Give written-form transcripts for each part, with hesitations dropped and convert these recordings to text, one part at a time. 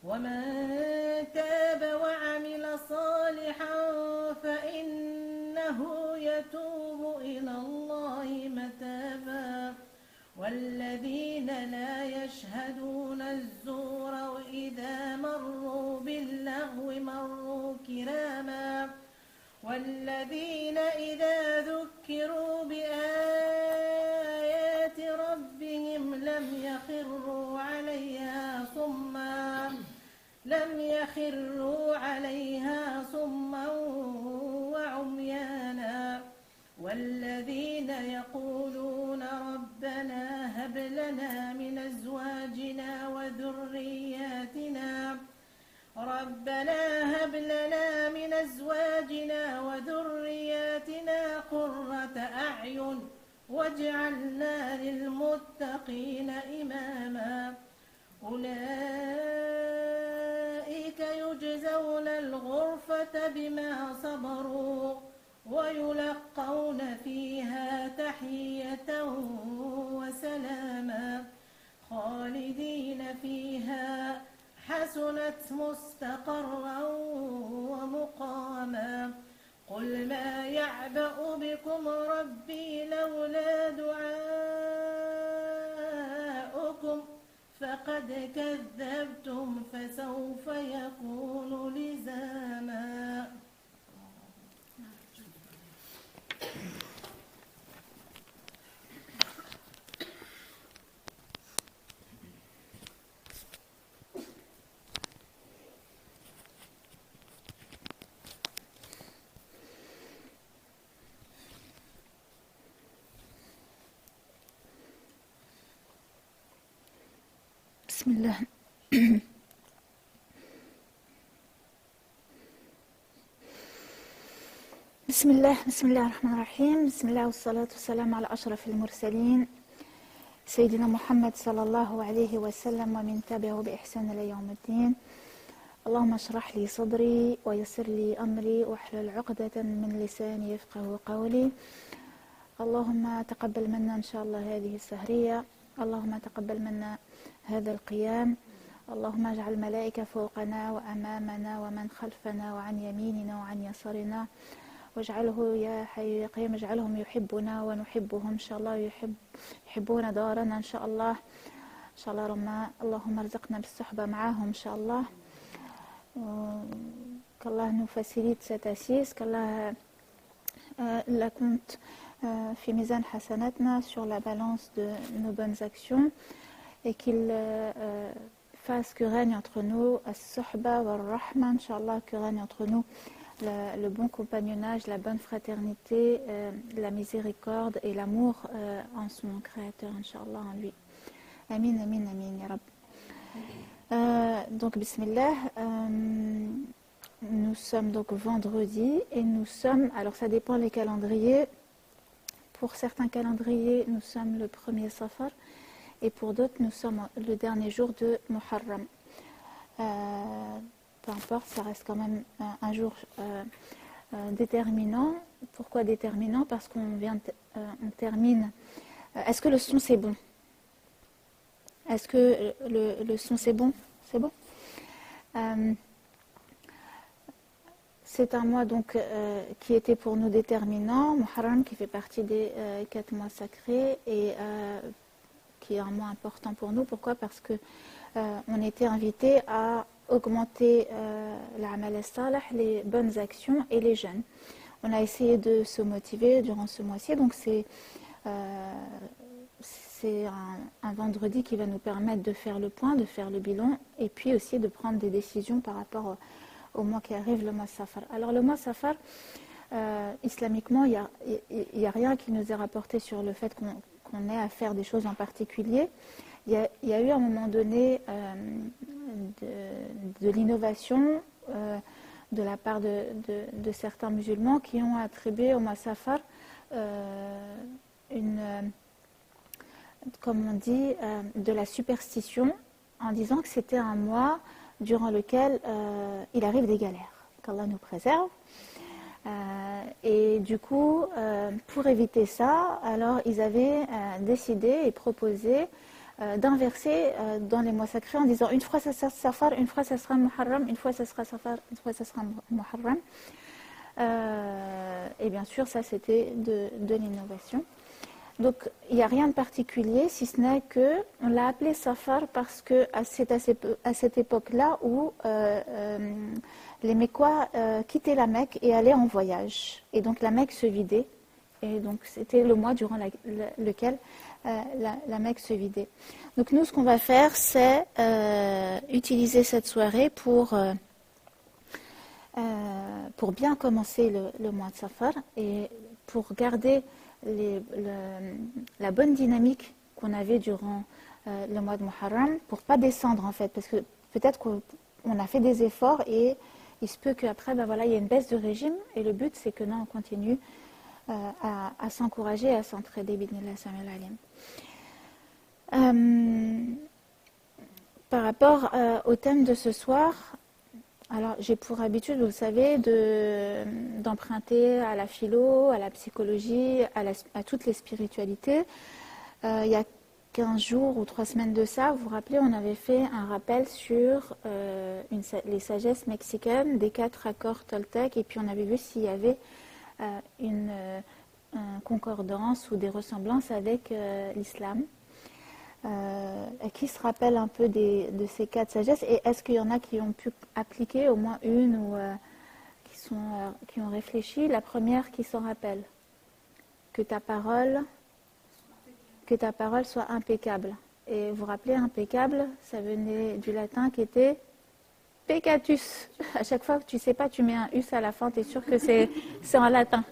ومن تاب وعمل صالحا فإنه يتوب إلى الله متابا والذين لا يشهدون الزور وإذا مروا باللغو مروا كراما والذين إذا ذكروا بآيات ربهم لم يخروا عليها صما وعميانا والذين يقولون ربنا هب لنا من أزواجنا وذرياتنا قرة أعين واجعلنا للمتقين إماما أولئك يجزون الغرفة بما صبروا ويلقون فيها تحية وسلاما خالدين فيها حسنت مستقرا ومقاما قل ما يعبأ بكم ربي لولا دعاؤكم فقد كذبتم فسوف يكون لزاما. بسم الله. بسم الله الرحمن الرحيم. بسم الله والصلاة والسلام على أشرف المرسلين سيدنا محمد صلى الله عليه وسلم ومن تبعه بإحسان إلى يوم الدين. اللهم اشرح لي صدري ويسر لي أمري واحلل عقدة من لساني يفقه قولي. اللهم تقبل منا إن شاء الله هذه السهرية. اللهم تقبل منا هذا القيام. اللهم اجعل الملائكة فوقنا وأمامنا ومن خلفنا وعن يميننا وعن يسارنا واجعله يا حي يا قيوم اجعلهم يحبنا ونحبهم إن شاء الله يحبون دارنا إن شاء الله اللهم ارزقنا بالصحبة معاهم إن شاء الله. qu'Allah nous facilite cet assise, qu'Allah la compte في ميزان حسناتنا sur la balance de nos bonnes actions et qu'il fasse que règne entre nous as-suhba wa ar-rahma, Inch'Allah, que règne entre nous le bon compagnonnage, la bonne fraternité, la miséricorde et l'amour en son créateur, Inch'Allah, en lui. Amin, amin, amin, ya Rab. Donc, bismillah, nous sommes donc vendredi et nous sommes, alors ça dépend les calendriers, pour certains calendriers nous sommes le 1er Safar et pour d'autres nous sommes le dernier jour de Muharram. Peu importe, ça reste quand même un jour déterminant. Pourquoi déterminant? Parce qu'on on termine. Est-ce que le son c'est bon? Est-ce que le son c'est bon? C'est bon. C'est un mois donc qui était pour nous déterminant, Muharram qui fait partie des 4 mois sacrés et qui est un mois important pour nous. Pourquoi? Parce que on était invité à augmenter l'amal as-salih, les bonnes actions et les jeûnes. On a essayé de se motiver durant ce mois-ci, donc c'est un vendredi qui va nous permettre de faire le point, de faire le bilan et puis aussi de prendre des décisions par rapport au mois qui arrive, le mois Safar. Alors le mois Safar, islamiquement, il n'y a rien qui nous est rapporté sur le fait qu'on ait à faire des choses en particulier. Il y a eu à un moment donné de l'innovation de la part de certains musulmans qui ont attribué au mois Safar comme on dit, de la superstition en disant que c'était un mois durant lequel il arrive des galères, qu'Allah nous préserve. Et du coup, pour éviter ça, alors ils avaient décidé et proposé d'inverser dans les mois sacrés en disant une fois ça sera Safar, une fois ça sera Muharram, une fois ça sera Safar, une fois ça sera Muharram. Et bien sûr, ça c'était de l'innovation. Donc il n'y a rien de particulier, si ce n'est qu'on l'a appelé Safar parce que c'est à cette époque-là où les Mécois quittaient la Mecque et allaient en voyage. Et donc la Mecque se vidait. Et donc c'était le mois durant lequel la Mecque se vidait. Donc nous, ce qu'on va faire, c'est utiliser cette soirée pour bien commencer le mois de Safar et pour garder la bonne dynamique qu'on avait durant le mois de Muharram, pour pas descendre en fait, parce que peut-être qu'on a fait des efforts et il se peut qu'après, il y a une baisse de régime et le but c'est que non, on continue à s'encourager et à s'entraider. Par rapport au thème de ce soir, alors j'ai pour habitude, vous le savez, d'emprunter à la philo, à la psychologie, à toutes les spiritualités. Il y a 15 jours ou 3 semaines de ça, vous vous rappelez, on avait fait un rappel sur les sagesses mexicaines des 4 accords Toltec, et puis on avait vu s'il y avait une concordance ou des ressemblances avec l'islam. Qui se rappelle un peu de ces 4 sagesses, et est-ce qu'il y en a qui ont pu appliquer au moins une ou qui ont réfléchi? La première qui s'en rappelle, que ta parole soit impeccable. Et vous vous rappelez, impeccable, ça venait du latin qui était peccatus. À chaque fois que tu ne sais pas, tu mets un us à la fin, tu es sûr que c'est en latin.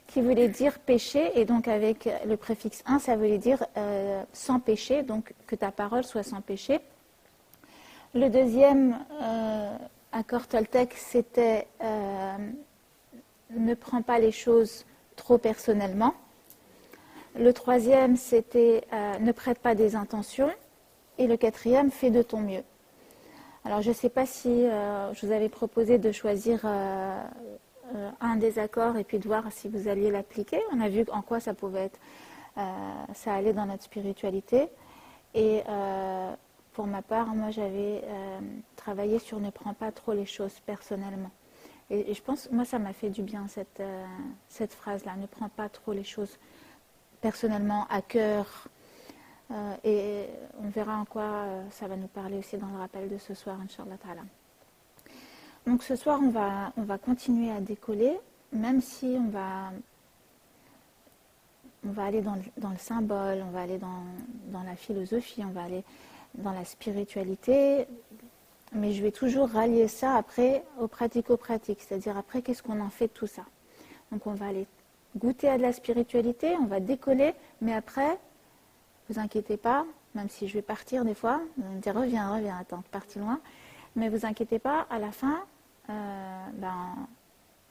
Qui voulait dire péché, et donc avec le préfixe 1, ça voulait dire sans péché, donc que ta parole soit sans péché. Le deuxième accord Toltec, c'était ne prends pas les choses trop personnellement. Le troisième, c'était ne prête pas des intentions. Et le quatrième, fais de ton mieux. Alors je ne sais pas si je vous avais proposé de choisir un des accords et puis de voir si vous alliez l'appliquer. On a vu en quoi ça pouvait être, ça allait dans notre spiritualité. Et pour ma part, moi j'avais travaillé sur ne prends pas trop les choses personnellement. Et je pense, moi ça m'a fait du bien cette phrase-là, ne prends pas trop les choses personnellement à cœur. Et on verra en quoi ça va nous parler aussi dans le rappel de ce soir, Inch'Allah Ta'ala. Donc ce soir, on va continuer à décoller, même si on va aller dans le symbole, on va aller dans la philosophie, on va aller dans la spiritualité, mais je vais toujours rallier ça après au pratico-pratique, c'est-à-dire après qu'est-ce qu'on en fait de tout ça. Donc on va aller goûter à de la spiritualité, on va décoller, mais après, vous inquiétez pas, même si je vais partir des fois, vous allez me dire reviens, attends, tu es parti loin, mais vous inquiétez pas, à la fin,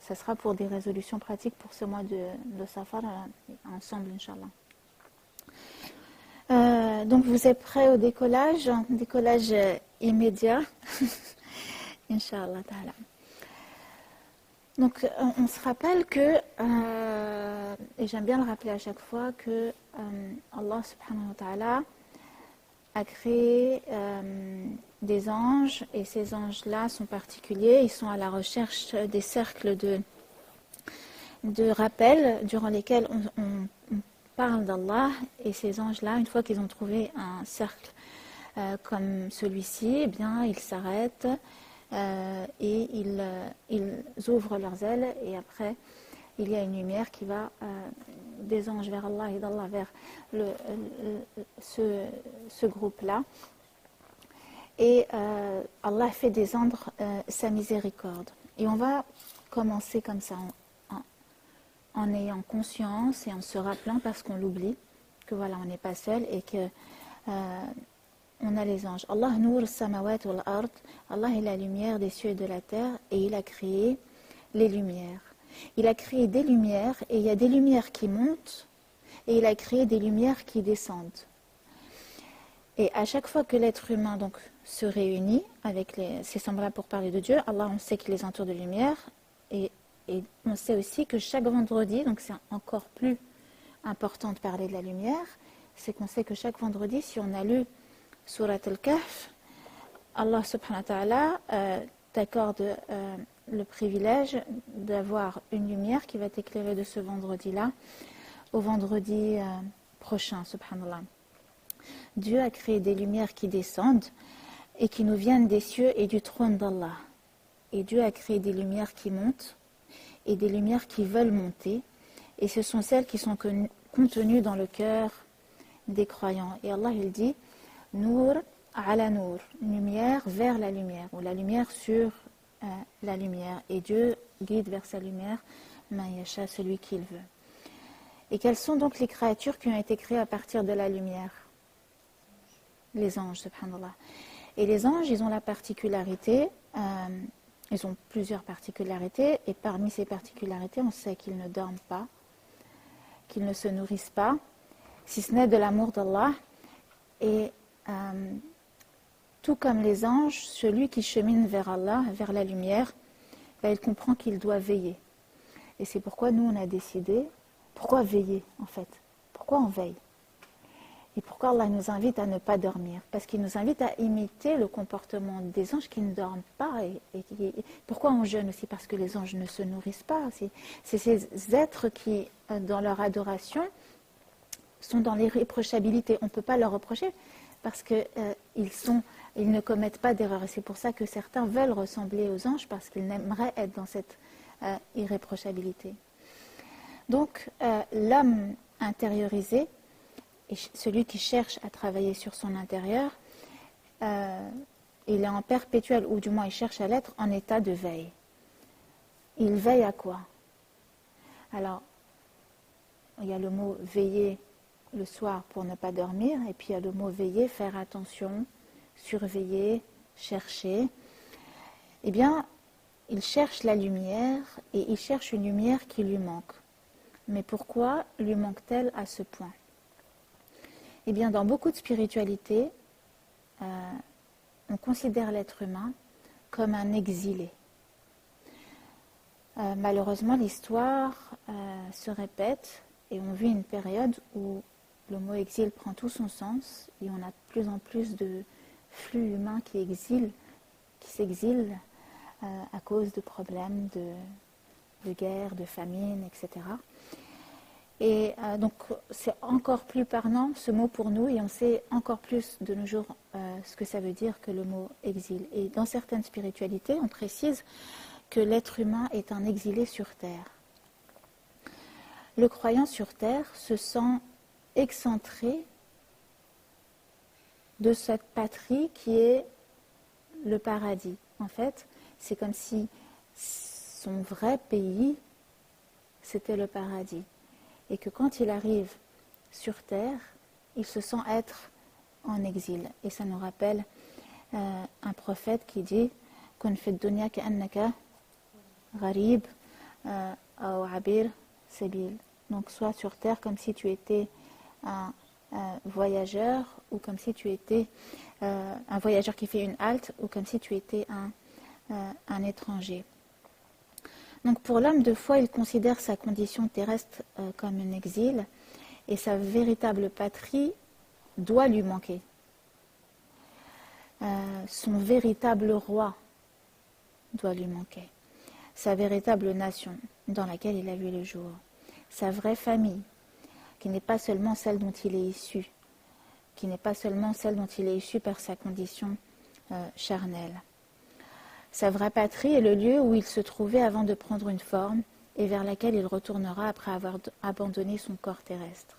ça sera pour des résolutions pratiques pour ce mois de Safar ensemble, Inch'Allah. Donc vous êtes prêts au décollage immédiat, Inch'Allah Ta'ala. Donc on se rappelle que, et j'aime bien le rappeler à chaque fois, que Allah subhanahu wa ta'ala a créé des anges, et ces anges-là sont particuliers, ils sont à la recherche des cercles de rappel durant lesquels on parle d'Allah, et ces anges-là, une fois qu'ils ont trouvé un cercle comme celui-ci, eh bien ils s'arrêtent et ils ouvrent leurs ailes, et après il y a une lumière qui va des anges vers Allah et d'Allah vers ce groupe-là. Et Allah fait descendre sa miséricorde. Et on va commencer comme ça, en ayant conscience et en se rappelant, parce qu'on l'oublie, que voilà, on n'est pas seul et que on a les anges. Allah nour samawat wal ard. Allah est la lumière des cieux et de la terre, et il a créé les lumières. Il a créé des lumières, et il y a des lumières qui montent, et il a créé des lumières qui descendent. Et à chaque fois que l'être humain donc se réunit avec ses semblables pour parler de Dieu, Allah, on sait qu'il les entoure de lumière, et on sait aussi que chaque vendredi, donc c'est encore plus important de parler de la lumière, c'est qu'on sait que chaque vendredi, si on a lu Surat al-Kahf, Allah subhanahu wa ta'ala t'accorde le privilège d'avoir une lumière qui va t'éclairer de ce vendredi-là au vendredi prochain, subhanallah. Dieu a créé des lumières qui descendent et qui nous viennent des cieux et du trône d'Allah. Et Dieu a créé des lumières qui montent et des lumières qui veulent monter. Et ce sont celles qui sont contenues dans le cœur des croyants. Et Allah, il dit « Nour ala nour », lumière vers la lumière, ou la lumière sur la lumière. Et Dieu guide vers sa lumière man yasha, celui qu'il veut. Et quelles sont donc les créatures qui ont été créées à partir de la lumière? Les anges, subhanallah. Et les anges, ils ont la particularité, ils ont plusieurs particularités, et parmi ces particularités, on sait qu'ils ne dorment pas, qu'ils ne se nourrissent pas, si ce n'est de l'amour d'Allah. Et tout comme les anges, celui qui chemine vers Allah, vers la lumière, il comprend qu'il doit veiller. Et c'est pourquoi nous, on a décidé, pourquoi veiller en fait? Pourquoi on veille? Et pourquoi Allah nous invite à ne pas dormir? Parce qu'il nous invite à imiter le comportement des anges qui ne dorment pas. Pourquoi on jeûne aussi? Parce que les anges ne se nourrissent pas. C'est ces êtres qui, dans leur adoration, sont dans l'irréprochabilité. On ne peut pas leur reprocher parce qu'ils ne commettent pas d'erreur. Et c'est pour ça que certains veulent ressembler aux anges parce qu'ils aimeraient être dans cette irréprochabilité. Donc, l'homme intériorisé, et celui qui cherche à travailler sur son intérieur, il est en perpétuel, ou du moins il cherche à l'être, en état de veille. Il veille à quoi? Alors, il y a le mot veiller le soir pour ne pas dormir, et puis il y a le mot veiller, faire attention, surveiller, chercher. Eh bien, il cherche la lumière, et il cherche une lumière qui lui manque. Mais pourquoi lui manque-t-elle à ce point? Eh bien, dans beaucoup de spiritualités, on considère l'être humain comme un exilé. Malheureusement, l'histoire se répète et on vit une période où le mot exil prend tout son sens et on a de plus en plus de flux humains qui s'exilent à cause de problèmes de guerre, de famine, etc. Et donc c'est encore plus parlant ce mot pour nous et on sait encore plus de nos jours ce que ça veut dire que le mot exil. Et dans certaines spiritualités, on précise que l'être humain est un exilé sur terre. Le croyant sur terre se sent excentré de cette patrie qui est le paradis. En fait, c'est comme si son vrai pays, c'était le paradis. Et que quand il arrive sur terre, il se sent être en exil. Et ça nous rappelle un prophète qui dit « Kun fi dunya ka'annaka gharib aw abir sabil » Donc sois sur terre comme si tu étais un voyageur ou comme si tu étais un voyageur qui fait une halte ou comme si tu étais un étranger. Donc pour l'homme de foi, il considère sa condition terrestre comme un exil et sa véritable patrie doit lui manquer. Son véritable roi doit lui manquer. Sa véritable nation dans laquelle il a vu le jour. Sa vraie famille, qui n'est pas seulement celle dont il est issu, qui n'est pas seulement celle dont il est issu par sa condition charnelle. Sa vraie patrie est le lieu où il se trouvait avant de prendre une forme et vers laquelle il retournera après avoir abandonné son corps terrestre.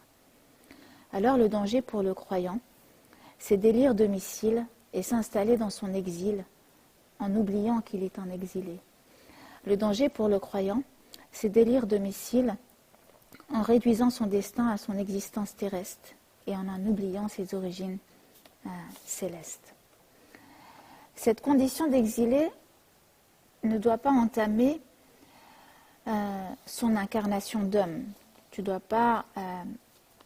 Alors le danger pour le croyant, c'est d'élire domicile et s'installer dans son exil en oubliant qu'il est un exilé. Le danger pour le croyant, c'est d'élire domicile en réduisant son destin à son existence terrestre et en oubliant ses origines célestes. Cette condition d'exilé ne doit pas entamer son incarnation d'homme. Tu ne dois pas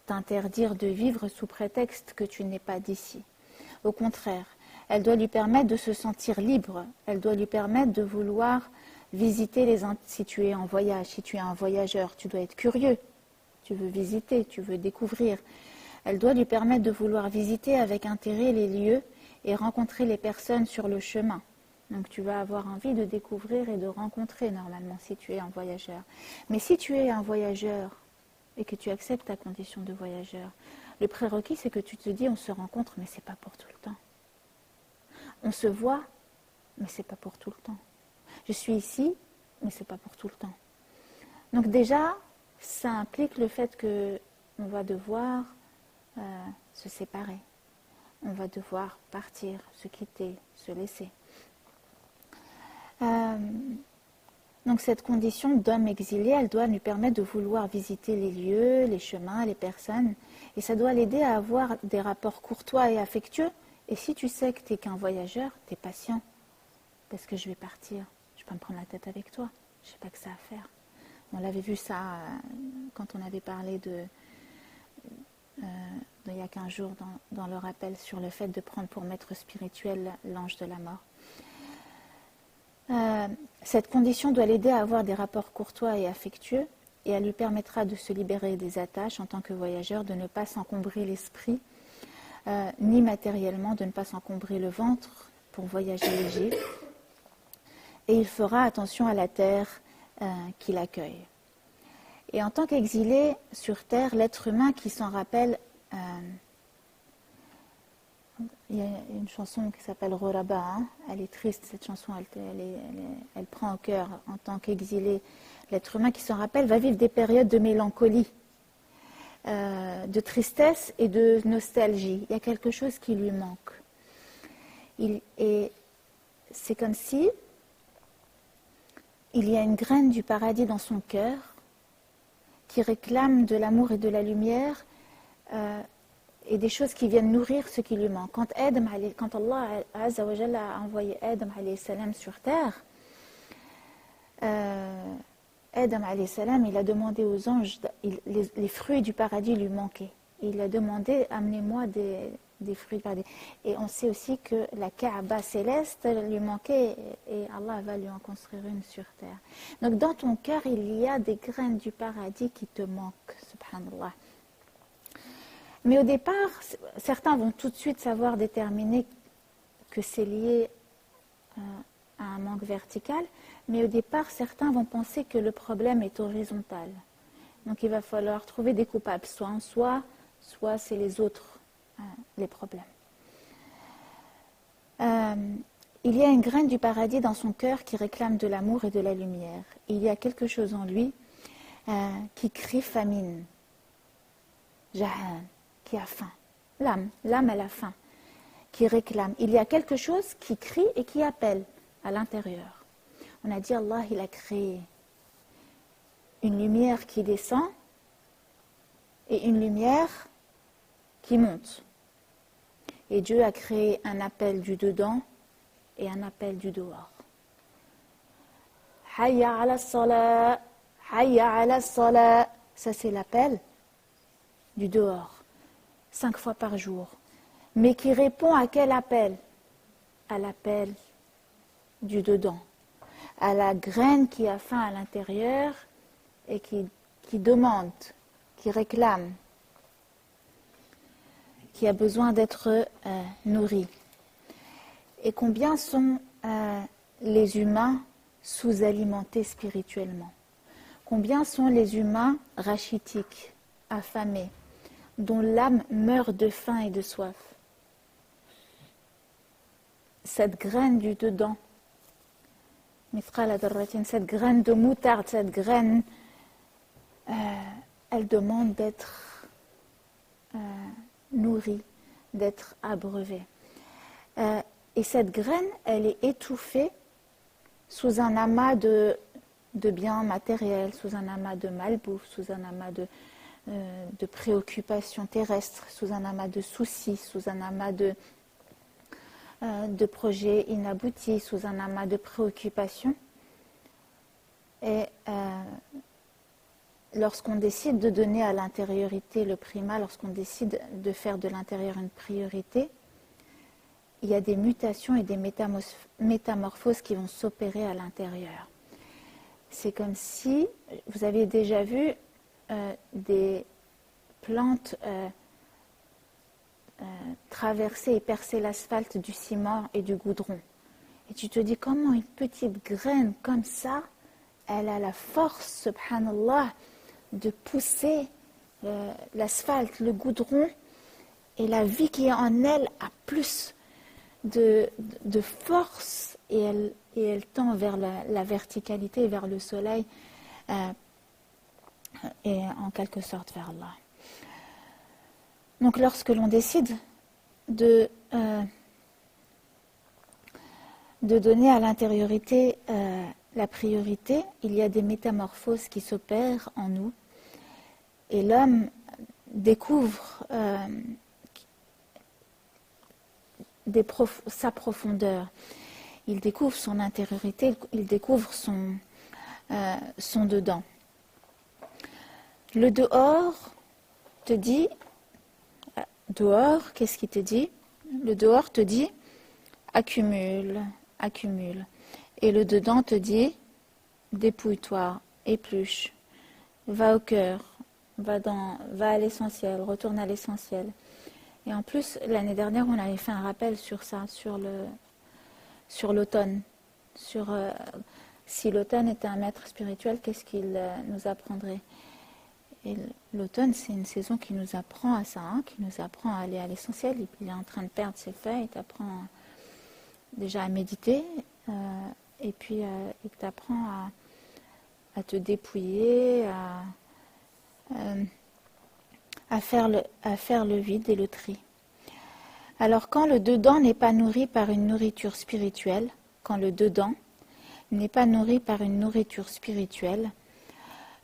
t'interdire de vivre sous prétexte que tu n'es pas d'ici. Au contraire, elle doit lui permettre de se sentir libre, elle doit lui permettre de vouloir visiter si tu es en voyage, si tu es un voyageur, tu dois être curieux, tu veux visiter, tu veux découvrir. Elle doit lui permettre de vouloir visiter avec intérêt les lieux et rencontrer les personnes sur le chemin. Donc tu vas avoir envie de découvrir et de rencontrer normalement si tu es un voyageur. Mais si tu es un voyageur et que tu acceptes ta condition de voyageur, le prérequis c'est que tu te dis on se rencontre mais c'est pas pour tout le temps. On se voit mais c'est pas pour tout le temps. Je suis ici mais c'est pas pour tout le temps. Donc déjà ça implique le fait que on va devoir se séparer. On va devoir partir, se quitter, se laisser. Donc cette condition d'homme exilé, elle doit lui permettre de vouloir visiter les lieux, les chemins, les personnes. Et ça doit l'aider à avoir des rapports courtois et affectueux. Et si tu sais que tu n'es qu'un voyageur, tu es patient. Parce que je vais partir, je ne vais pas me prendre la tête avec toi. Je n'ai pas que ça à faire. On l'avait vu ça quand on avait parlé il y a 15 jours dans le rappel sur le fait de prendre pour maître spirituel l'ange de la mort. Cette condition doit l'aider à avoir des rapports courtois et affectueux et elle lui permettra de se libérer des attaches en tant que voyageur, de ne pas s'encombrer l'esprit, ni matériellement, de ne pas s'encombrer le ventre pour voyager léger. Et il fera attention à la terre qui l'accueille. Et en tant qu'exilé sur terre, l'être humain qui s'en rappelle, il y a une chanson qui s'appelle Roraba, hein. Elle est triste cette chanson, elle prend au cœur en tant qu'exilé. L'être humain qui s'en rappelle va vivre des périodes de mélancolie, de tristesse et de nostalgie. Il y a quelque chose qui lui manque. Et c'est comme si il y a une graine du paradis dans son cœur qui réclame de l'amour et de la lumière et des choses qui viennent nourrir ce qui lui manque. Quand Allah Azza wa Jalla a envoyé Adam alayhi salam sur terre, Adam alayhi salam, il a demandé aux anges, les fruits du paradis lui manquaient. Il a demandé, amenez-moi des fruits du paradis. Et on sait aussi que la Kaaba céleste lui manquait et Allah va lui en construire une sur terre. Donc dans ton cœur, il y a des graines du paradis qui te manquent, subhanallah. Mais au départ, certains vont tout de suite savoir déterminer que c'est lié à un manque vertical, mais au départ, certains vont penser que le problème est horizontal. Donc il va falloir trouver des coupables, soit en soi, soit c'est les autres, les problèmes. Il y a une graine du paradis dans son cœur qui réclame de l'amour et de la lumière. Il y a quelque chose en lui qui crie famine, jahan, qui a faim. L'âme elle a faim, qui réclame. Il y a quelque chose qui crie et qui appelle à l'intérieur. On a dit Allah, il a créé une lumière qui descend et une lumière qui monte. Et Dieu a créé un appel du dedans et un appel du dehors. Hayya ala salat, hayya ala salat. Ça c'est l'appel du dehors. 5 fois par jour, mais qui répond à quel appel? À l'appel du dedans, à la graine qui a faim à l'intérieur et qui demande, qui réclame, qui a besoin d'être nourrie. Et combien sont les humains sous-alimentés spirituellement? Combien sont les humains rachitiques, affamés, dont l'âme meurt de faim et de soif? Cette graine du dedans, cette graine de moutarde, cette graine, elle demande d'être nourrie, d'être abreuvée. Et cette graine, elle est étouffée sous un amas de biens matériels, sous un amas de malbouffe, sous un amas de préoccupations terrestres, sous un amas de soucis, sous un amas de projets inaboutis, sous un amas de préoccupations. Et lorsqu'on décide de donner à l'intériorité le primat, lorsqu'on décide de faire de l'intérieur une priorité, il y a des mutations et des métamorphoses qui vont s'opérer à l'intérieur. C'est comme si, vous avez déjà vu des plantes traverser et percer l'asphalte du ciment et du goudron. Et tu te dis comment une petite graine comme ça, elle a la force, subhanallah, de pousser l'asphalte, le goudron, et la vie qui est en elle a plus de force et elle tend vers la verticalité, vers le soleil et en quelque sorte vers Allah. Donc lorsque l'on décide de donner à l'intériorité la priorité, il y a des métamorphoses qui s'opèrent en nous et l'homme découvre sa profondeur, il découvre son intériorité, il découvre son dedans. Le dehors te dit, dehors, qu'est-ce qu'il te dit? Le dehors te dit, accumule, accumule. Et le dedans te dit, dépouille-toi, épluche, va au cœur, va à l'essentiel, retourne à l'essentiel. Et en plus, l'année dernière, on avait fait un rappel sur ça, sur l'automne. Si l'automne était un maître spirituel, qu'est-ce qu'il nous apprendrait? Et l'automne, c'est une saison qui nous apprend à ça, qui nous apprend à aller à l'essentiel. Il est en train de perdre ses feuilles, il t'apprend déjà à méditer, et puis il t'apprend à te dépouiller, à faire le vide et le tri. Alors quand le dedans n'est pas nourri par une nourriture spirituelle,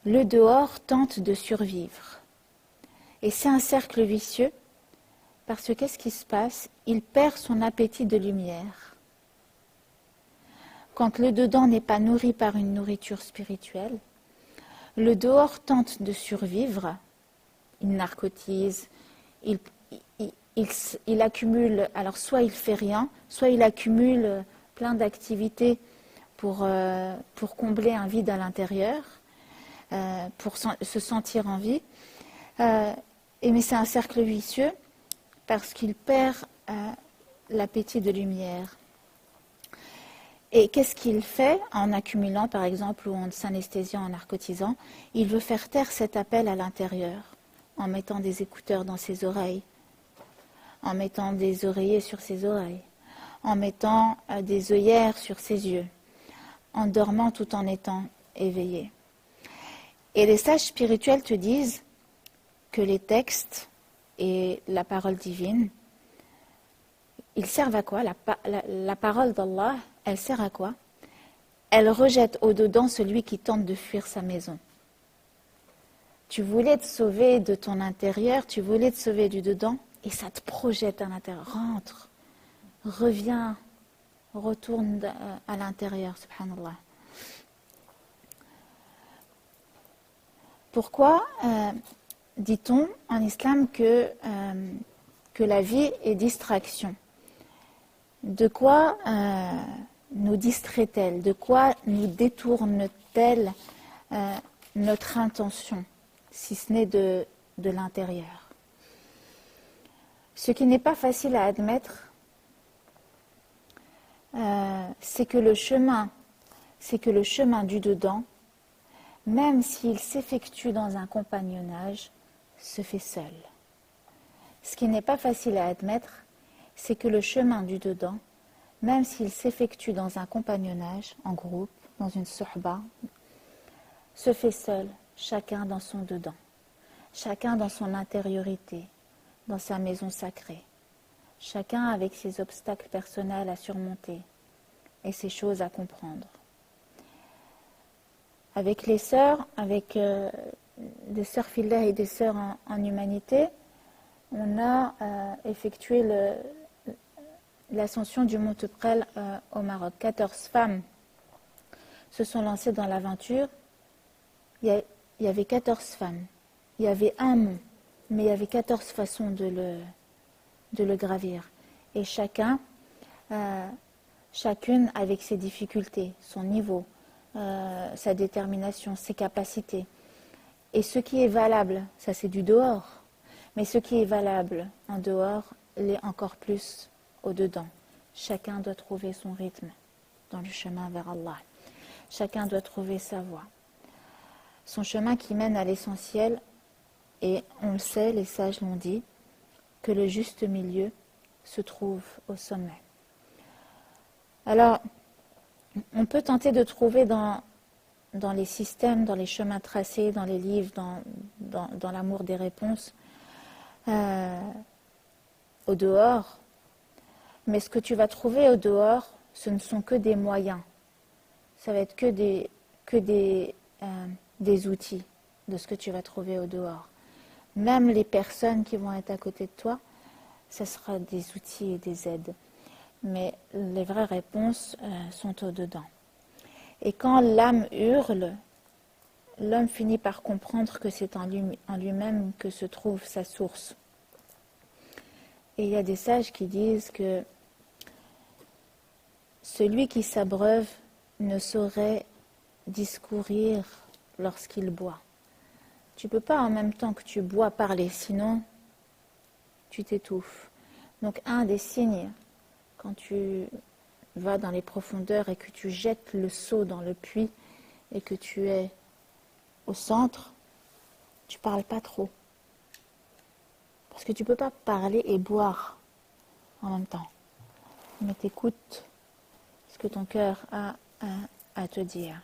le dehors tente de survivre. Et c'est un cercle vicieux, parce que qu'est-ce qui se passe? Il perd son appétit de lumière. Quand le dedans n'est pas nourri par une nourriture spirituelle, le dehors tente de survivre, il narcotise, il accumule, alors soit il fait rien, soit il accumule plein d'activités pour combler un vide à l'intérieur, pour se sentir en vie. Mais c'est un cercle vicieux parce qu'il perd l'appétit de lumière. Et qu'est-ce qu'il fait en accumulant, par exemple, ou en s'anesthésiant, en narcotisant? Il veut faire taire cet appel à l'intérieur, en mettant des écouteurs dans ses oreilles, en mettant des oreillers sur ses oreilles, en mettant des œillères sur ses yeux, en dormant tout en étant éveillé. Et les sages spirituels te disent que les textes et la parole divine, ils servent à quoi? La parole d'Allah, elle sert à quoi? Elle rejette au-dedans celui qui tente de fuir sa maison. Tu voulais te sauver de ton intérieur, tu voulais te sauver du dedans, et ça te projette à l'intérieur. Rentre, reviens, retourne à l'intérieur, subhanallah. Pourquoi dit-on en islam que la vie est distraction? De quoi nous distrait-elle? De quoi nous détourne-t-elle notre intention, si ce n'est de l'intérieur? Ce qui n'est pas facile à admettre, c'est que le chemin du dedans, même s'il s'effectue dans un compagnonnage, se fait seul. Ce qui n'est pas facile à admettre, c'est que le chemin du dedans, même s'il s'effectue dans un compagnonnage, en groupe, dans une suhba, se fait seul, chacun dans son dedans, chacun dans son intériorité, dans sa maison sacrée, chacun avec ses obstacles personnels à surmonter et ses choses à comprendre. Avec les sœurs, avec des sœurs filles et des sœurs en humanité, on a effectué l'ascension du mont Teprel au Maroc. 14 femmes se sont lancées dans l'aventure. Il y avait 14 femmes. Il y avait un mont, mais il y avait 14 façons de le gravir. Et chacune avec ses difficultés, son niveau, sa détermination, ses capacités. Et ce qui est valable, ça c'est du dehors, mais ce qui est valable en dehors l'est encore plus au-dedans. Chacun doit trouver son rythme dans le chemin vers Allah. Chacun doit trouver sa voie. Son chemin qui mène à l'essentiel, et on le sait, les sages l'ont dit, que le juste milieu se trouve au sommet. Alors, on peut tenter de trouver dans les systèmes, dans les chemins tracés, dans les livres, dans l'amour des réponses, au dehors. Mais ce que tu vas trouver au dehors, ce ne sont que des moyens. Ça va être que des outils de ce que tu vas trouver au dehors. Même les personnes qui vont être à côté de toi, ce sera des outils et des aides. Mais les vraies réponses sont au-dedans. Et quand l'âme hurle, l'homme finit par comprendre que c'est en lui-même que se trouve sa source. Et il y a des sages qui disent que celui qui s'abreuve ne saurait discourir lorsqu'il boit. Tu ne peux pas en même temps que tu bois parler, sinon tu t'étouffes. Donc un des signes, quand tu vas dans les profondeurs et que tu jettes le seau dans le puits et que tu es au centre, tu ne parles pas trop. Parce que tu ne peux pas parler et boire en même temps. Mais tu écoutes ce que ton cœur a à te dire.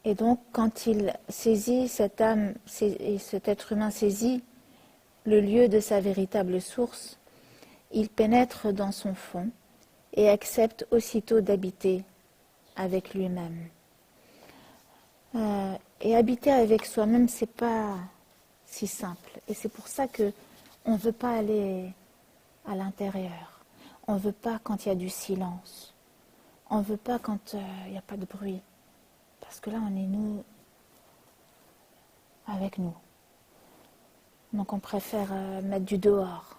Et donc, quand il saisit cette âme, et cet être humain saisit le lieu de sa véritable source, il pénètre dans son fond et accepte aussitôt d'habiter avec lui-même. Et habiter avec soi-même, c'est pas si simple. Et c'est pour ça que on ne veut pas aller à l'intérieur. On ne veut pas quand il y a du silence. On ne veut pas quand il n'y a pas de bruit. Parce que là, on est nous avec nous. Donc on préfère mettre du dehors,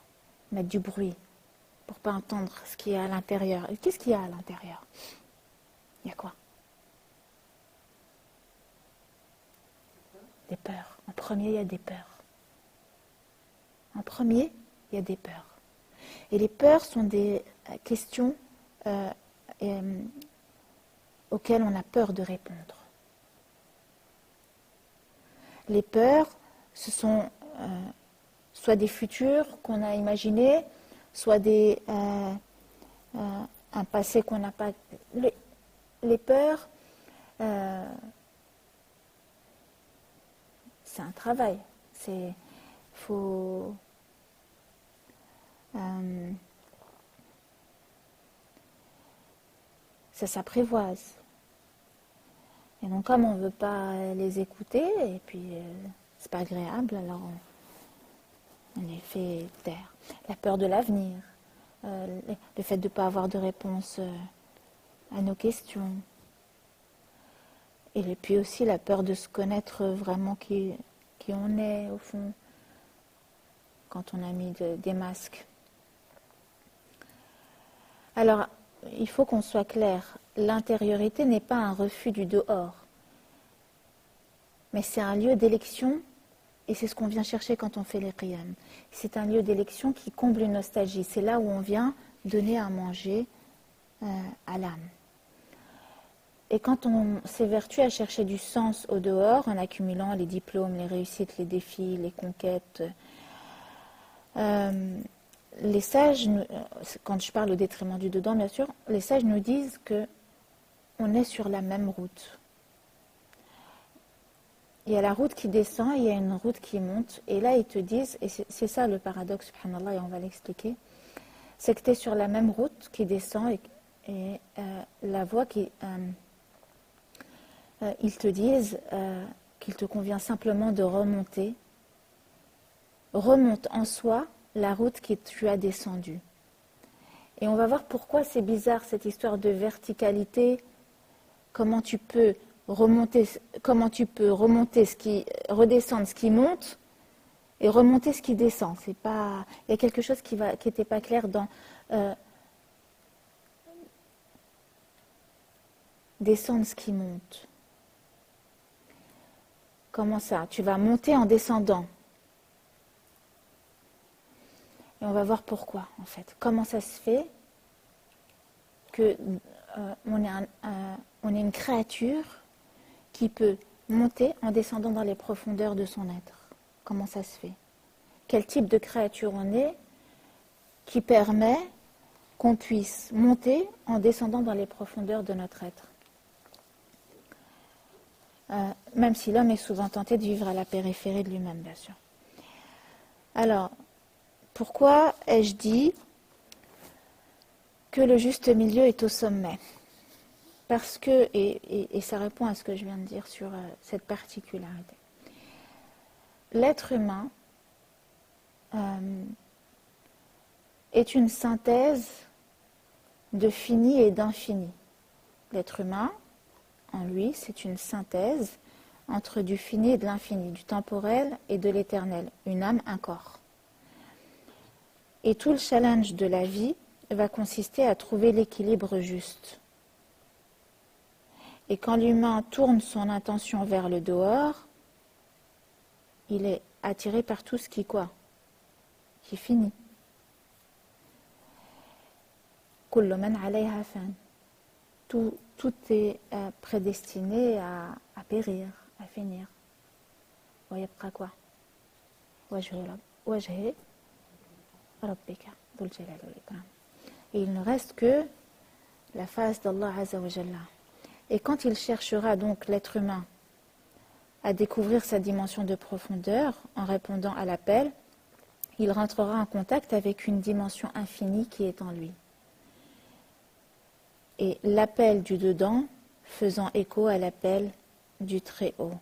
mettre du bruit, pour ne pas entendre ce qu'il y a à l'intérieur. Et qu'est-ce qu'il y a à l'intérieur? Il y a quoi? Des peurs. En premier, il y a des peurs. En premier, il y a des peurs. Et les peurs sont des questions auxquelles on a peur de répondre. Les peurs, ce sont soit des futurs qu'on a imaginés, soit un passé qu'on n'a pas... Les peurs, c'est un travail. Ça s'apprivoise. Et donc comme on ne veut pas les écouter, et puis c'est pas agréable, alors on les fait taire. La peur de l'avenir, le fait de ne pas avoir de réponse à nos questions. Et puis aussi la peur de se connaître vraiment qui on est au fond, quand on a mis des masques. Alors, il faut qu'on soit clair, l'intériorité n'est pas un refus du dehors, mais c'est un lieu d'élection, et c'est ce qu'on vient chercher quand on fait les qiyam. C'est un lieu d'élection qui comble une nostalgie, c'est là où on vient donner à manger à l'âme. Et quand on s'évertue à chercher du sens au dehors, en accumulant les diplômes, les réussites, les défis, les conquêtes, les sages, quand je parle au détriment du dedans, bien sûr, les sages nous disent que on est sur la même route. Il y a la route qui descend, il y a une route qui monte, et là ils te disent, et c'est ça le paradoxe, subhanallah, et on va l'expliquer, c'est que tu es sur la même route qui descend, et la voie qui... ils te disent qu'il te convient simplement de remonter. Remonte en soi la route que tu as descendue. Et on va voir pourquoi c'est bizarre cette histoire de verticalité, comment tu peux remonter redescendre ce qui monte et remonter ce qui descend. C'est pas, il y a quelque chose qui n'était pas clair dans descendre ce qui monte. Comment ça? Tu vas monter en descendant. Et on va voir pourquoi, en fait. Comment ça se fait que on est une créature qui peut monter en descendant dans les profondeurs de son être. Comment ça se fait? Quel type de créature on est qui permet qu'on puisse monter en descendant dans les profondeurs de notre être? Même si l'homme est souvent tenté de vivre à la périphérie de lui-même, bien sûr. Alors, pourquoi ai-je dit que le juste milieu est au sommet? Parce que, et ça répond à ce que je viens de dire sur cette particularité. L'être humain est une synthèse de fini et d'infini. L'être humain, en lui, c'est une synthèse entre du fini et de l'infini, du temporel et de l'éternel, une âme, un corps. Et tout le challenge de la vie va consister à trouver l'équilibre juste. Et quand l'humain tourne son intention vers le dehors, il est attiré par tout ce qui quoi? Qui finit. Kullu man alayha fan. Tout est prédestiné à périr, à finir. Wa yabqa quoi? Wajhi rabbika dhul jalali wal ikram. Et il ne reste que la face d'Allah Azza wa Jalla. Et quand il cherchera donc l'être humain à découvrir sa dimension de profondeur en répondant à l'appel, il rentrera en contact avec une dimension infinie qui est en lui. Et l'appel du dedans faisant écho à l'appel du Très-Haut.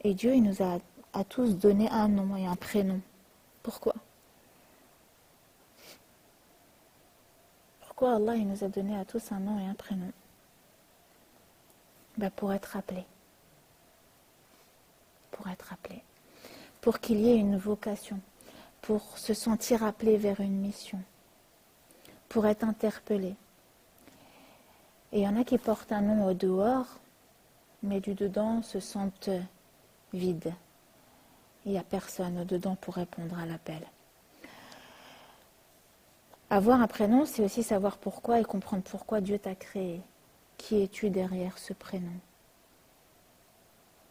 Et Dieu, il nous a à tous donné un nom et un prénom. Pourquoi? Pourquoi Allah il nous a donné à tous un nom et un prénom? Pour être appelé. Pour être appelé. Pour qu'il y ait une vocation. Pour se sentir appelé vers une mission. Pour être interpellé. Et il y en a qui portent un nom au dehors, mais du dedans se sentent vides. Il n'y a personne au dedans pour répondre à l'appel. Avoir un prénom, c'est aussi savoir pourquoi et comprendre pourquoi Dieu t'a créé. Qui es-tu derrière ce prénom?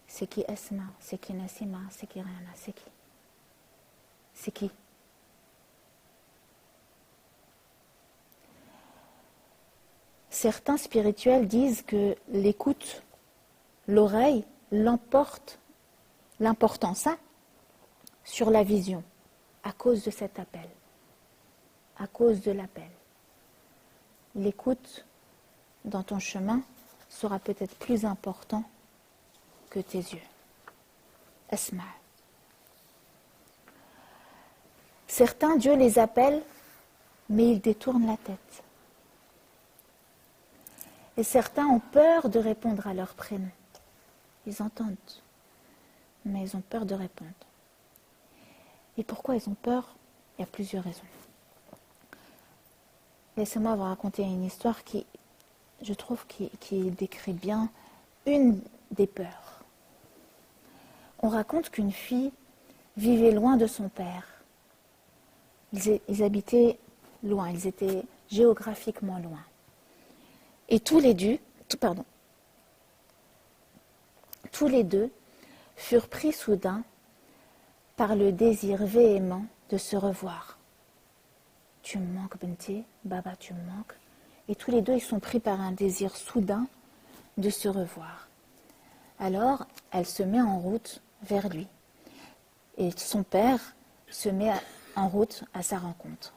C'est qui Esma? C'est qui Nassima? C'est qui Rihanna? C'est qui? C'est qui? Certains spirituels disent que l'écoute, l'oreille, l'emporte, l'importance sur la vision, à cause de cet appel, à cause de l'appel. L'écoute dans ton chemin sera peut-être plus important que tes yeux. Asma. Certains, Dieu les appelle, mais ils détournent la tête. Et certains ont peur de répondre à leur prénom. Ils entendent, mais ils ont peur de répondre. Et pourquoi ils ont peur? Il y a plusieurs raisons. Laissez-moi vous raconter une histoire qui, je trouve, qui décrit bien une des peurs. On raconte qu'une fille vivait loin de son père. Ils habitaient loin, ils étaient géographiquement loin. Et tous les deux furent pris soudain par le désir véhément de se revoir. Tu me manques, Benti, Baba, tu me manques. Et tous les deux, ils sont pris par un désir soudain de se revoir. Alors, elle se met en route vers lui. Et son père se met en route à sa rencontre.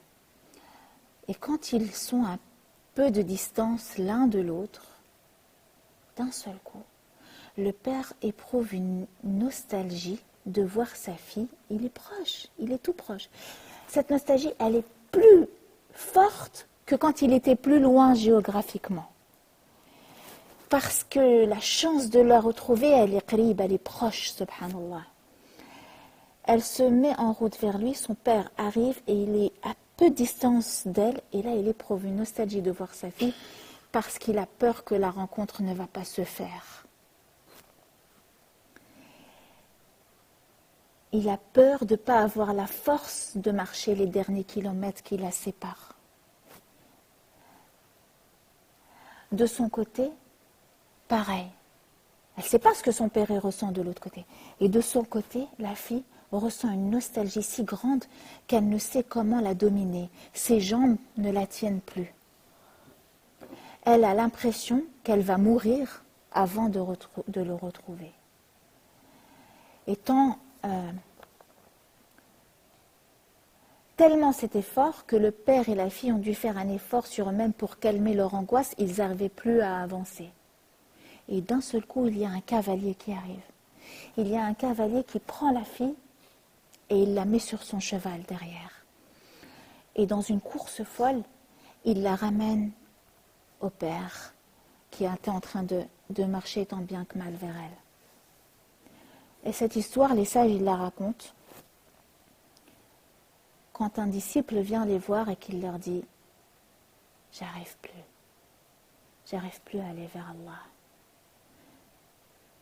Et quand ils sont à peu de distance l'un de l'autre, d'un seul coup, le père éprouve une nostalgie de voir sa fille. Il est proche, il est tout proche. Cette nostalgie, elle est plus forte que quand il était plus loin géographiquement. Parce que la chance de la retrouver, elle est qrib, elle est proche, subhanallah. Elle se met en route vers lui, son père arrive et il est à peu de distance d'elle. Et là, il éprouve une nostalgie de voir sa fille parce qu'il a peur que la rencontre ne va pas se faire. il a peur de ne pas avoir la force de marcher les derniers kilomètres qui la séparent. De son côté, pareil. Elle ne sait pas ce que son père ressent de l'autre côté. Et de son côté, la fille ressent une nostalgie si grande qu'elle ne sait comment la dominer. Ses jambes ne la tiennent plus. Elle a l'impression qu'elle va mourir avant de le retrouver. Étant tellement cet effort que le père et la fille ont dû faire un effort sur eux-mêmes pour calmer leur angoisse, ils n'arrivaient plus à avancer. Et d'un seul coup, il y a un cavalier qui arrive. Il y a un cavalier qui prend la fille et il la met sur son cheval derrière. Et dans une course folle, il la ramène au père qui était en train de marcher tant bien que mal vers elle. Et cette histoire, les sages, ils la racontent quand un disciple vient les voir et qu'il leur dit « J'arrive plus à aller vers Allah.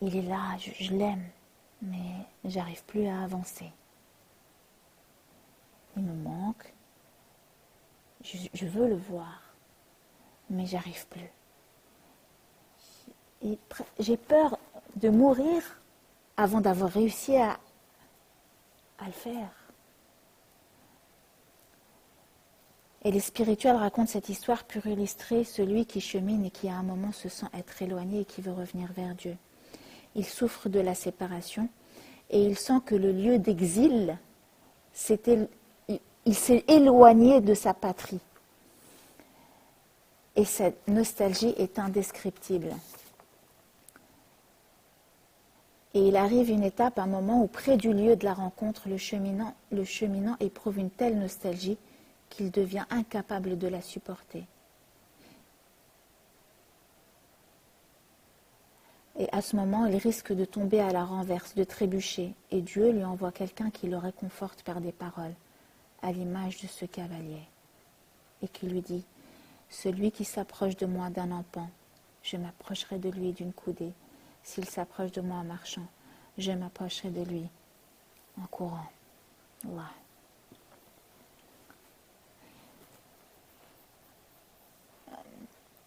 Il est là, je l'aime, mais j'arrive plus à avancer. Il me manque, je veux le voir, mais j'arrive plus. Et j'ai peur de mourir avant d'avoir réussi à le faire. » Et les spirituels racontent cette histoire pour illustrer celui qui chemine et qui à un moment se sent être éloigné et qui veut revenir vers Dieu. Il souffre de la séparation et il sent que le lieu d'exil, il s'est éloigné de sa patrie. Et cette nostalgie est indescriptible. Et il arrive une étape, un moment où près du lieu de la rencontre, le cheminant éprouve une telle nostalgie qu'il devient incapable de la supporter. Et à ce moment, il risque de tomber à la renverse, de trébucher. Et Dieu lui envoie quelqu'un qui le réconforte par des paroles, à l'image de ce cavalier. Et qui lui dit, « Celui qui s'approche de moi d'un empan, je m'approcherai de lui d'une coudée. S'il s'approche de moi en marchant, je m'approcherai de lui en courant. » Allah.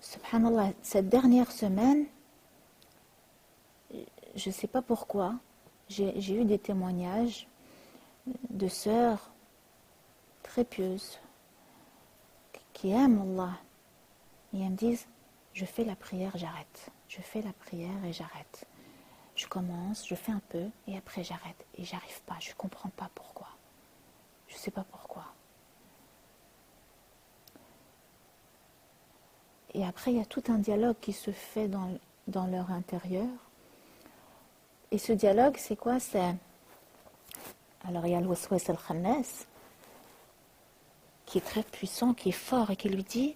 Subhanallah, cette dernière semaine, je ne sais pas pourquoi, j'ai eu des témoignages de sœurs très pieuses qui aiment Allah. Et elles me disent, je fais la prière, j'arrête. Je fais la prière et j'arrête. Je commence, je fais un peu et après j'arrête. Et j'arrive pas, je ne comprends pas pourquoi. Je ne sais pas pourquoi. Et après, il y a tout un dialogue qui se fait dans leur intérieur. Et ce dialogue, c'est quoi? Alors, il y a le Waswas al-Khannas, qui est très puissant, qui est fort, et qui lui dit,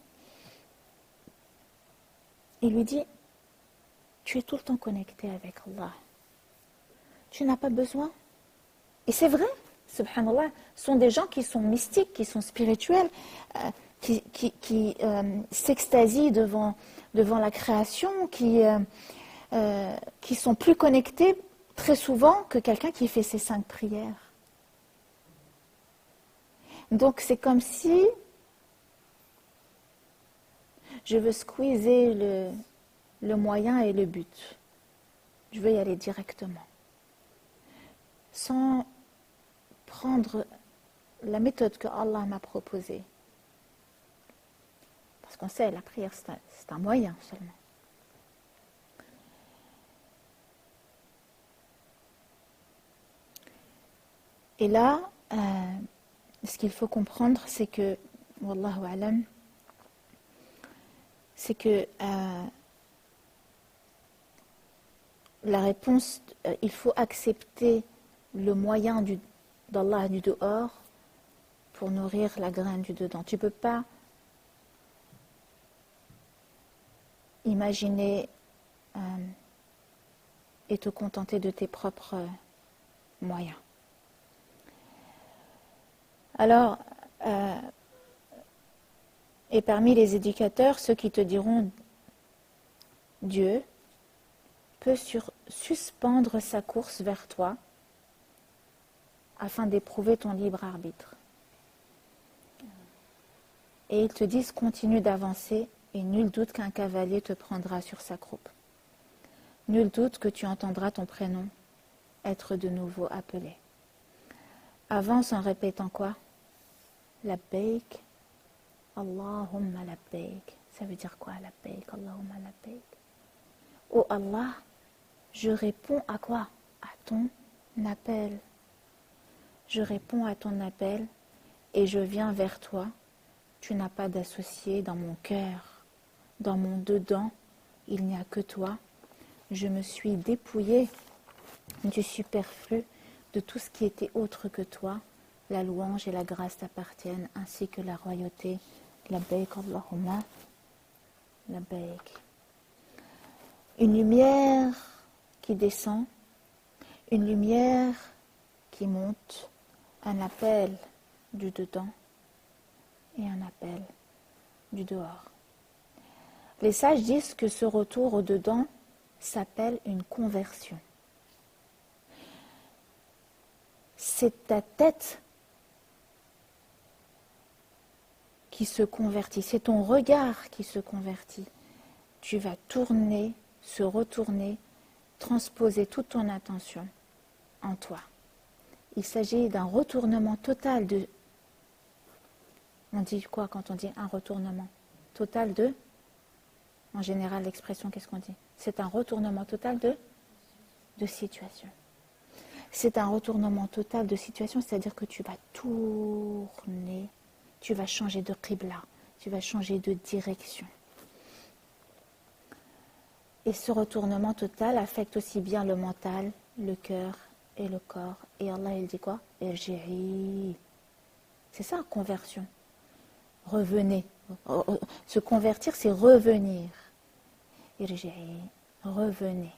tu es tout le temps connecté avec Allah. Tu n'as pas besoin. Et c'est vrai, subhanallah, ce sont des gens qui sont mystiques, qui sont spirituels, qui s'extasient devant la création, qui sont plus connectés très souvent que quelqu'un qui fait ses 5 prières. Donc c'est comme si je veux squeezer le moyen et le but. Je veux y aller directement. Sans prendre la méthode que Allah m'a proposée. Parce qu'on sait, la prière, c'est un moyen seulement. Et là, ce qu'il faut comprendre, c'est que, wallahu alam, c'est que la réponse, il faut accepter le moyen d'Allah du dehors pour nourrir la graine du dedans. Tu ne peux pas imaginer et te contenter de tes propres moyens. Alors, et parmi les éducateurs, ceux qui te diront Dieu peut suspendre sa course vers toi afin d'éprouver ton libre arbitre. Et ils te disent, continue d'avancer, et nul doute qu'un cavalier te prendra sur sa croupe. Nul doute que tu entendras ton prénom être de nouveau appelé. Avance en répétant quoi? Labbaik, Allahumma labbaik. Ça veut dire quoi, labbaik, Allahumma labbaik? Oh Allah, je réponds à quoi? À ton appel. Je réponds à ton appel et je viens vers toi. Tu n'as pas d'associé dans mon cœur. Dans mon dedans, il n'y a que toi. Je me suis dépouillée du superflu, de tout ce qui était autre que toi. La louange et la grâce t'appartiennent, ainsi que la royauté. Labbaik Allahumma labbaik. Une lumière qui descend, une lumière qui monte, un appel du dedans et un appel du dehors. Les sages disent que ce retour au dedans s'appelle une conversion. C'est ta tête qui se convertit, c'est ton regard qui se convertit. Tu vas tourner, se retourner, transposer toute ton attention en toi. Il s'agit d'un retournement total de... On dit quoi quand on dit un retournement total de... En général, l'expression, qu'est-ce qu'on dit? C'est un retournement total de situation. C'est un retournement total de situation, c'est-à-dire que tu vas tourner, tu vas changer de qibla, tu vas changer de direction. Et ce retournement total affecte aussi bien le mental, le cœur et le corps. Et Allah, il dit quoi? Irji'i. C'est ça, conversion. Revenez. Se convertir, c'est revenir. Irji'i. Revenez.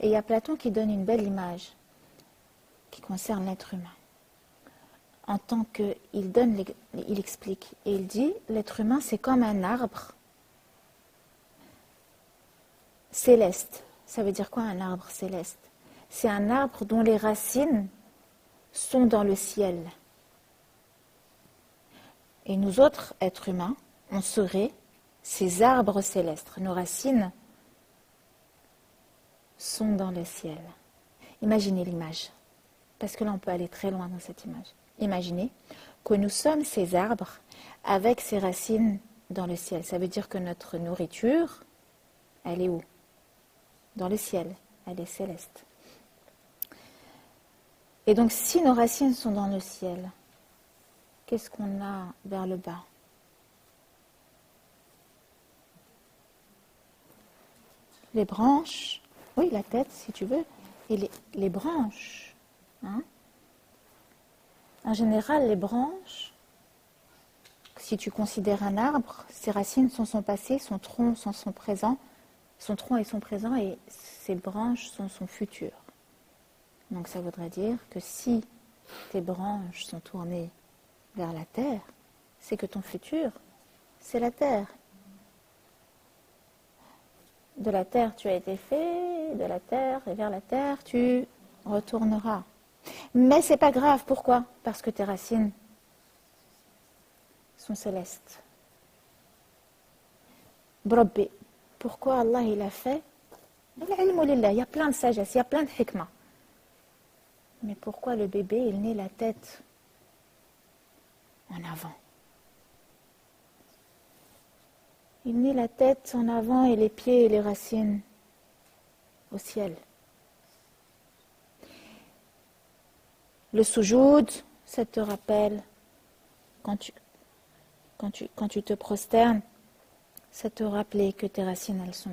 Et il y a Platon qui donne une belle image qui concerne l'être humain. En tant que, il explique, et il dit, l'être humain c'est comme un arbre céleste. Ça veut dire quoi un arbre céleste? C'est un arbre dont les racines sont dans le ciel. Et nous autres, êtres humains, on serait ces arbres célestes. Nos racines sont dans le ciel. Imaginez l'image, parce que là on peut aller très loin dans cette image. Imaginez que nous sommes ces arbres avec ces racines dans le ciel. Ça veut dire que notre nourriture, elle est où? Dans le ciel, elle est céleste. Et donc si nos racines sont dans le ciel, qu'est-ce qu'on a vers le bas? Les branches, oui, la tête si tu veux, et les branches. Hein? En général, les branches, si tu considères un arbre, ses racines sont son passé, son tronc sont son présent, son tronc est son présent et ses branches sont son futur. Donc ça voudrait dire que si tes branches sont tournées vers la terre, c'est que ton futur, c'est la terre. De la terre tu as été fait, de la terre et vers la terre tu retourneras. Mais c'est pas grave, pourquoi? Parce que tes racines sont célestes. Brabbi, pourquoi Allah il a fait? Il y a plein de sagesse, il y a plein de hikmah. Mais pourquoi le bébé il naît la tête en avant? Il naît la tête en avant et les pieds et les racines au ciel. Le soujoud, ça te rappelle, quand tu te prosternes, ça te rappelle que tes racines, elles sont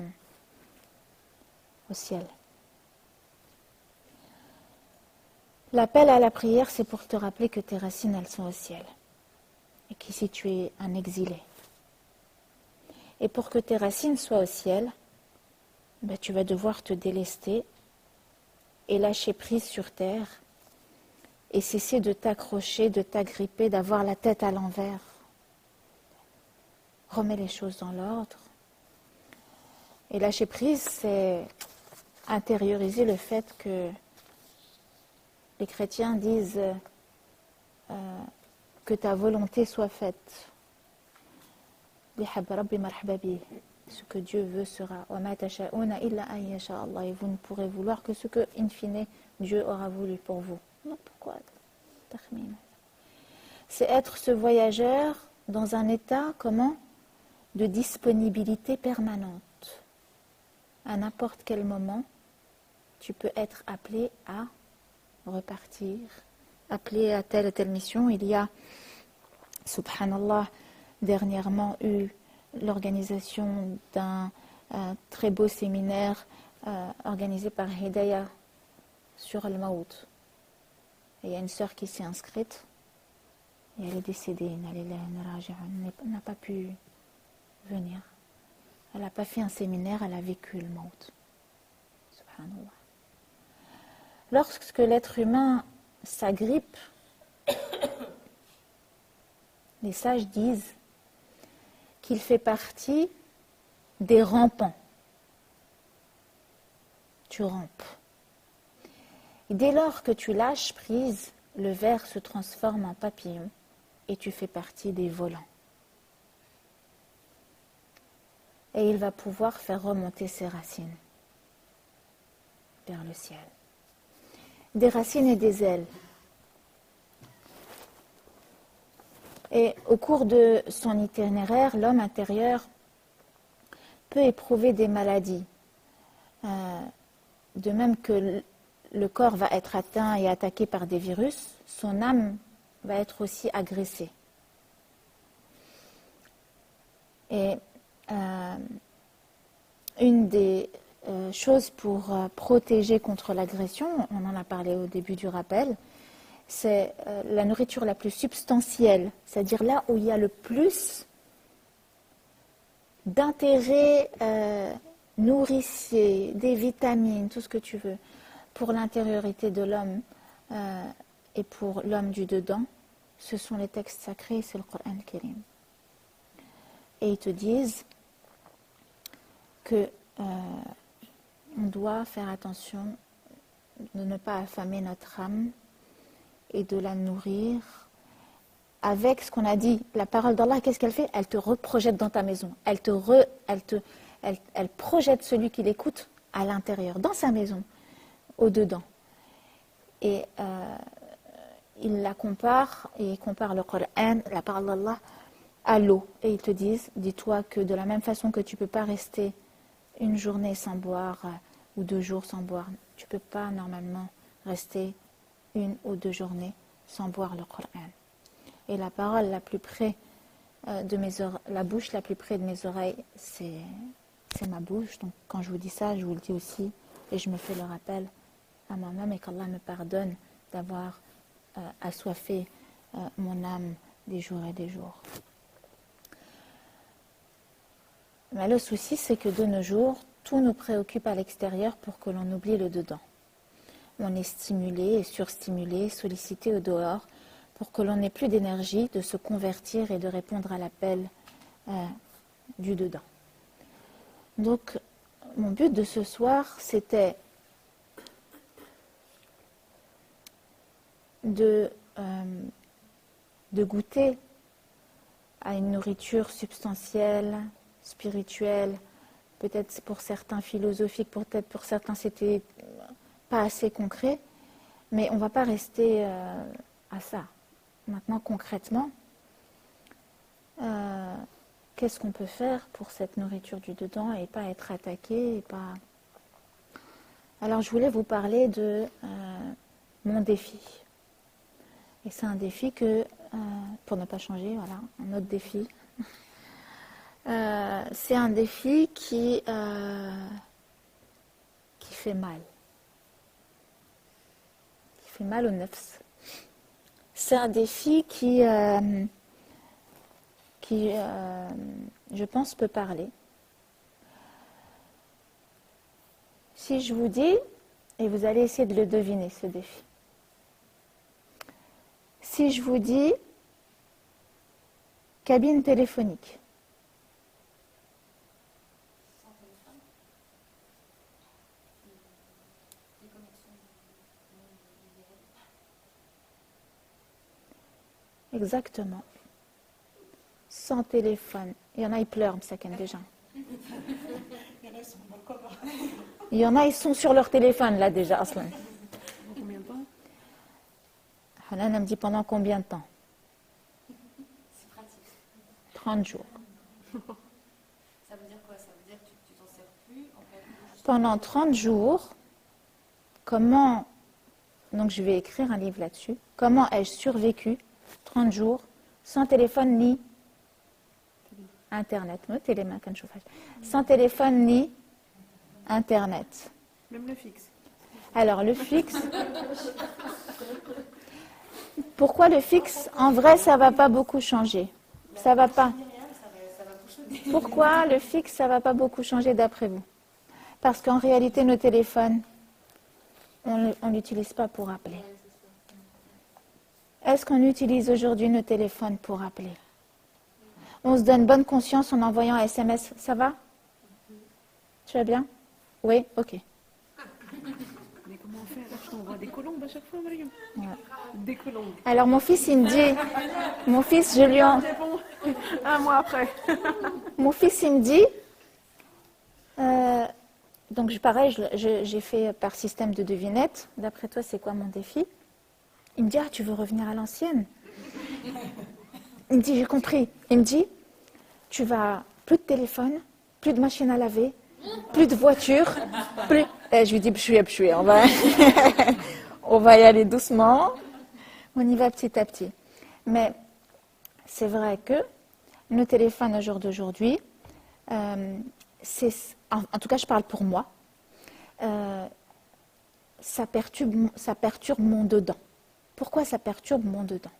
au ciel. L'appel à la prière, c'est pour te rappeler que tes racines, elles sont au ciel. Et qu'ici, tu es un exilé. Et pour que tes racines soient au ciel, ben, tu vas devoir te délester et lâcher prise sur terre et cesser de t'accrocher, de t'agripper, d'avoir la tête à l'envers. Remets les choses dans l'ordre. Et lâcher prise, c'est intérioriser le fait que les chrétiens disent que ta volonté soit faite. Ce que Dieu veut sera. Et vous ne pourrez vouloir que ce que, in fine, Dieu aura voulu pour vous. Non, pourquoi? C'est être ce voyageur dans un état, comment? De disponibilité permanente. À n'importe quel moment, tu peux être appelé à repartir, appelé à telle et telle mission. Il y a, subhanallah, dernièrement eu l'organisation d'un très beau séminaire organisé par Hidayah sur le Maout. Et il y a une sœur qui s'est inscrite et elle est décédée. Elle n'a pas pu venir. Elle n'a pas fait un séminaire, elle a vécu le Maout. Subhanallah. Lorsque l'être humain s'agrippe, les sages disent qu'il fait partie des rampants. Tu rampes. Et dès lors que tu lâches prise, le ver se transforme en papillon et tu fais partie des volants. Et il va pouvoir faire remonter ses racines vers le ciel. Des racines et des ailes. Et au cours de son itinéraire, l'homme intérieur peut éprouver des maladies. De même que le corps va être atteint et attaqué par des virus, son âme va être aussi agressée. Et une des choses pour protéger contre l'agression, on en a parlé au début du rappel, c'est la nourriture la plus substantielle, c'est-à-dire là où il y a le plus d'intérêt nourricier, des vitamines, tout ce que tu veux, pour l'intériorité de l'homme et pour l'homme du dedans, ce sont les textes sacrés, c'est le Coran al-Karim. Et ils te disent que on doit faire attention de ne pas affamer notre âme et de la nourrir avec ce qu'on a dit. La parole d'Allah, qu'est-ce qu'elle fait? Elle te reprojette dans ta maison. Elle projette celui qui l'écoute à l'intérieur, dans sa maison, au-dedans. Et il la compare, et il compare le Coran, la parole d'Allah, à l'eau. Et ils te disent, dis-toi que de la même façon que tu ne peux pas rester une journée sans boire ou 2 jours sans boire, tu ne peux pas normalement rester 1 ou 2 journées sans boire le Coran. Et la parole la plus près de mes oreilles, la bouche la plus près de mes oreilles, c'est ma bouche. Donc quand je vous dis ça, je vous le dis aussi et je me fais le rappel à moi-même et qu'Allah me pardonne d'avoir assoiffé mon âme des jours et des jours. Mais le souci, c'est que de nos jours, tout nous préoccupe à l'extérieur pour que l'on oublie le dedans. On est stimulé et surstimulé, sollicité au dehors pour que l'on n'ait plus d'énergie de se convertir et de répondre à l'appel du dedans. Donc, mon but de ce soir, c'était de goûter à une nourriture substantielle, spirituelle, peut-être pour certains philosophique, peut-être pour certains c'était pas assez concret, mais on ne va pas rester à ça. Maintenant, concrètement, qu'est-ce qu'on peut faire pour cette nourriture du dedans et pas être attaqué et pas... Alors, je voulais vous parler de mon défi. Et c'est un défi que, pour ne pas changer, voilà, un autre défi. C'est un défi qui fait mal. Qui fait mal au nefs. C'est un défi qui je pense, peut parler. Si je vous dis, et vous allez essayer de le deviner, ce défi. Si je vous dis cabine téléphonique. Exactement. Sans téléphone. Il y en a, ils pleurent, Msaken, déjà. Il y en a, ils sont sur leur téléphone, là, déjà, Aslan. Combien de temps? Hanan, elle me dit pendant combien de temps? C'est pratique. 30 jours. Ça veut dire quoi? Ça veut dire que tu t'en sers plus en fait. Pendant 30 jours, comment... Donc, je vais écrire un livre là-dessus. Comment ai-je survécu 30 jours sans téléphone ni Internet. Sans téléphone ni Internet. Même le fixe. Alors, le fixe... Pourquoi le fixe? En vrai, ça ne va pas beaucoup changer. Ça va pas. Pourquoi le fixe, ça ne va pas beaucoup changer d'après vous? Parce qu'en réalité, nos téléphones, on ne l'utilise pas pour appeler. Est-ce qu'on utilise aujourd'hui nos téléphones pour appeler? On se donne bonne conscience en envoyant un SMS. Ça va? Tu vas bien? Oui? Ok. Mais comment on fait alors? Je t'envoie des colombes à chaque fois, Mariam. Ouais. Des colombes. Alors, mon fils, il me dit... Mon fils, je lui en... C'est bon. Un mois après. Mon fils, il me dit... donc, pareil, j'ai fait par système de devinette. D'après toi, c'est quoi mon défi? Il me dit, ah, tu veux revenir à l'ancienne? Il me dit, j'ai compris. Il me dit, tu vas plus de téléphone, plus de machine à laver, plus de voiture, plus... je lui dis, bchoué, on va... on va y aller doucement. On y va petit à petit. Mais c'est vrai que nos téléphones au jour d'aujourd'hui, en tout cas, je parle pour moi, ça perturbe mon dedans. Pourquoi ça perturbe mon dedans?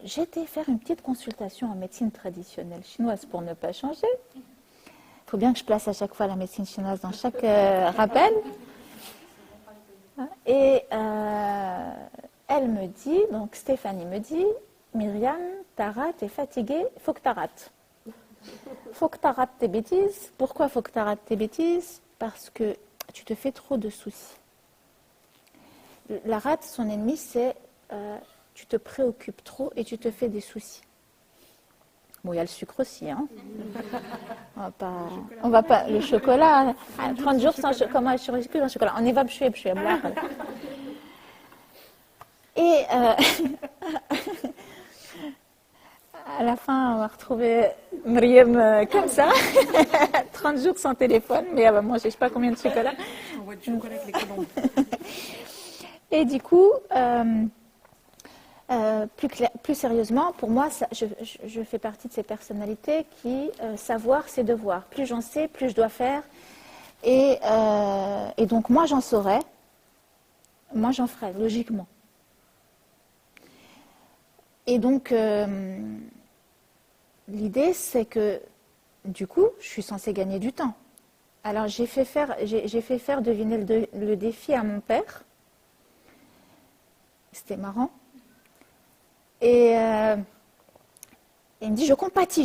J'ai été faire une petite consultation en médecine traditionnelle chinoise pour ne pas changer. Il faut bien que je place à chaque fois la médecine chinoise dans chaque rappel. Et elle me dit, donc Stéphanie me dit, Myriam, Tara, t'es fatiguée, faut que t'arrêtes. Faut que t'arrêtes tes bêtises. Pourquoi faut que t'arrêtes tes bêtises? Parce que tu te fais trop de soucis. La rate, son ennemi, c'est tu te préoccupes trop et tu te fais des soucis. Bon, il y a le sucre aussi, hein. On va pas, le chocolat, 30 jours sans chocolat, comment je survécu sans chocolat? On y va, bchoué. Et à la fin, on va retrouver Myriam comme ça, 30 jours sans téléphone, mais elle va manger je ne sais pas combien de chocolat. Je t'envoie du chocolat avec les colombes. Et du coup, plus sérieusement, pour moi, je fais partie de ces personnalités qui, savoir, c'est devoir. Plus j'en sais, plus je dois faire. Et donc, moi, j'en saurais, moi, j'en ferais, logiquement. Et donc, l'idée, c'est que, du coup, je suis censée gagner du temps. Alors, j'ai fait faire deviner le défi à mon père. C'était marrant. Et il me dit, je compatis.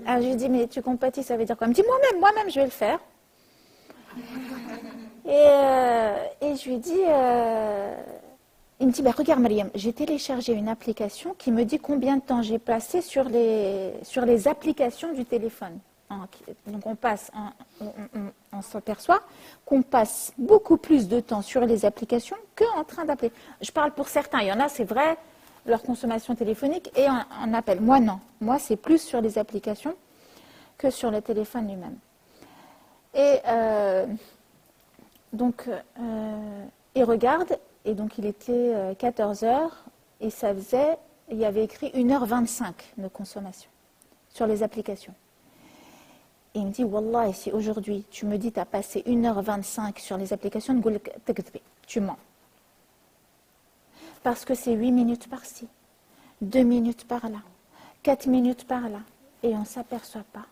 Alors, je lui dis, mais tu compatis, ça veut dire quoi? Il me dit, moi-même, je vais le faire. Et je lui dis... il me dit, regarde Mariam, j'ai téléchargé une application qui me dit combien de temps j'ai passé sur les applications du téléphone. Donc on s'aperçoit qu'on passe beaucoup plus de temps sur les applications qu'en train d'appeler. Je parle pour certains, il y en a, c'est vrai, leur consommation téléphonique et en appel. Moi non, moi c'est plus sur les applications que sur le téléphone lui-même. Et donc il regarde. Et donc, il était 14h et il y avait écrit 1h25 de consommation sur les applications. Et il me dit, Wallah, si aujourd'hui tu me dis tu as passé 1h25 sur les applications, tu mens. Parce que c'est 8 minutes par-ci, 2 minutes par-là, 4 minutes par-là. Et on ne s'aperçoit pas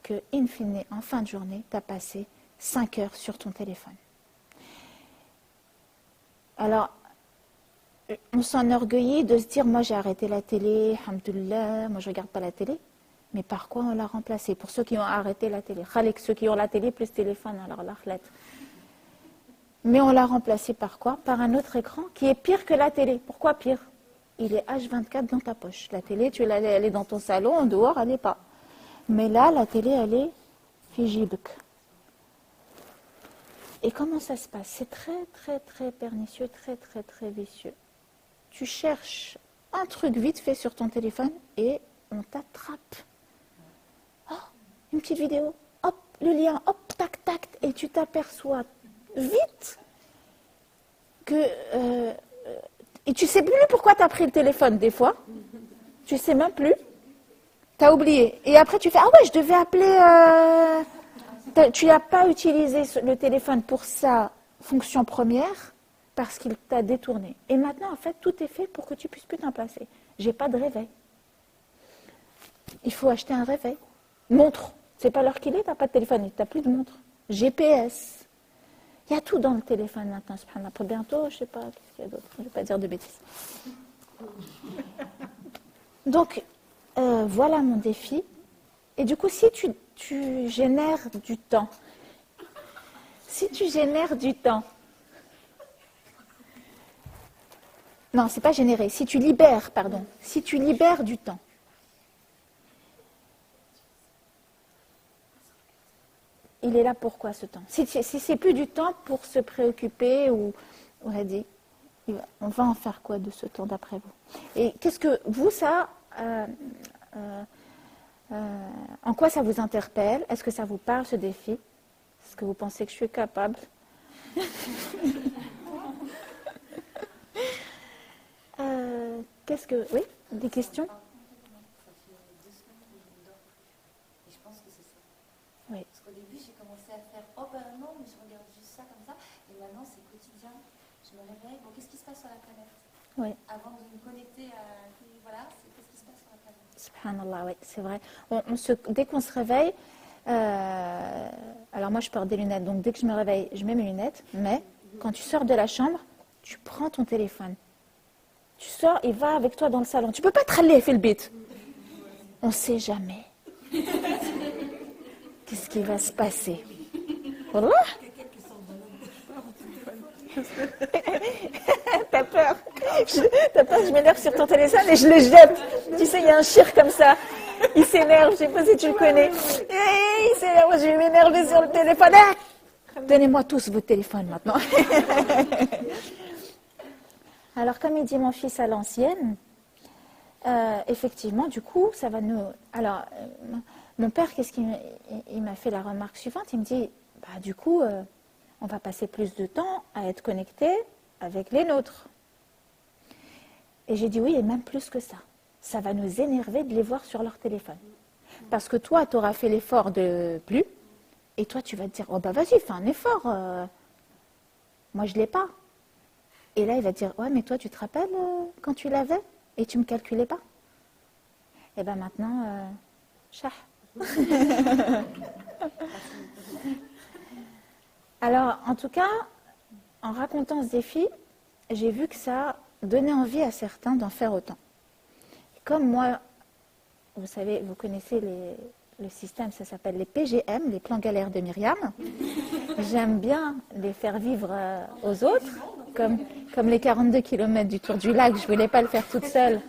que, in fine, en fin de journée, tu as passé 5 heures sur ton téléphone. Alors, on s'enorgueillit de se dire, moi j'ai arrêté la télé, alhamdoulilah, moi je ne regarde pas la télé. Mais par quoi on l'a remplacée? Pour ceux qui ont arrêté la télé. Ceux qui ont la télé plus téléphone, alors la relate. Mais on l'a remplacée par quoi? Par un autre écran qui est pire que la télé. Pourquoi pire? il est H24 dans ta poche. La télé, elle est dans ton salon, en dehors, elle n'est pas. Mais là, la télé, elle est fijibk. Et comment ça se passe? C'est très, très, très pernicieux, très, très, très vicieux. Tu cherches un truc vite fait sur ton téléphone et on t'attrape. Oh, une petite vidéo, hop, le lien, hop, tac, tac, et tu t'aperçois vite que... et tu sais plus pourquoi tu as pris le téléphone des fois. Tu sais même plus. Tu as oublié. Et après tu fais, ah ouais, je devais appeler... Tu n'as pas utilisé le téléphone pour sa fonction première parce qu'il t'a détourné. Et maintenant, en fait, tout est fait pour que tu puisses plus t'en passer. J'ai pas de réveil. Il faut acheter un réveil. Montre. C'est pas l'heure qu'il est, tu n'as pas de téléphone, tu n'as plus de montre. GPS. Il y a tout dans le téléphone maintenant. Pour bientôt, je ne sais pas, qu'est-ce qu'il y a d'autre. Je ne vais pas dire de bêtises. Donc, voilà mon défi. Et du coup, si tu génères du temps, non, c'est pas générer, si tu libères du temps, il est là pourquoi ce temps? Si c'est plus du temps pour se préoccuper ou on a dit, on va en faire quoi de ce temps d'après vous? Et qu'est-ce que vous, ça... en quoi ça vous interpelle? Est-ce que ça vous parle, ce défi? Est-ce que vous pensez que je suis capable? Qu'est-ce que... Oui, des questions? Ça fait 2 semaines que je dors. Et je pense que c'est ça. Oui. Parce qu'au début, j'ai commencé à faire, oh ben non, mais je regarde juste ça comme ça. Et maintenant, c'est quotidien. Je me réveille. Bon, qu'est-ce qui se passe sur la planète? Oui. Avant de me connecter à... Voilà, qu'est-ce qui se passe sur la planète? Subhanallah, oui, c'est vrai. Dès qu'on se réveille, alors moi je porte des lunettes, donc dès que je me réveille, je mets mes lunettes, mais quand tu sors de la chambre, tu prends ton téléphone. Tu sors et va avec toi dans le salon. Tu ne peux pas te râler, fais le bit. On ne sait jamais. Qu'est-ce qui va se passer? Wallah. T'as peur? Je m'énerve sur ton téléphone et je le jette. Tu sais, il y a un chir comme ça. Il s'énerve, je ne sais pas si tu le connais. Il s'énerve, je vais m'énerver sur le téléphone. Ah, donnez-moi tous vos téléphones maintenant. Alors, comme il dit mon fils à l'ancienne, effectivement, du coup, ça va nous... Alors, mon père, qu'est-ce qu'il m'a fait la remarque suivante? Il me dit, bah, du coup, on va passer plus de temps à être connectés avec les nôtres. Et j'ai dit oui, et même plus que ça. Ça va nous énerver de les voir sur leur téléphone. Parce que toi, tu auras fait l'effort de plus, et toi, tu vas te dire, oh bah vas-y, fais un effort. Moi, je ne l'ai pas. Et là, il va te dire, ouais, mais toi, tu te rappelles quand tu l'avais et tu ne me calculais pas? Et bien maintenant, chah. Alors, en tout cas, en racontant ce défi, j'ai vu que ça donnait envie à certains d'en faire autant. Et comme moi, vous savez, vous connaissez le système, ça s'appelle les PGM, les plans galères de Myriam. J'aime bien les faire vivre aux autres, comme les 42 km du Tour du Lac, je ne voulais pas le faire toute seule.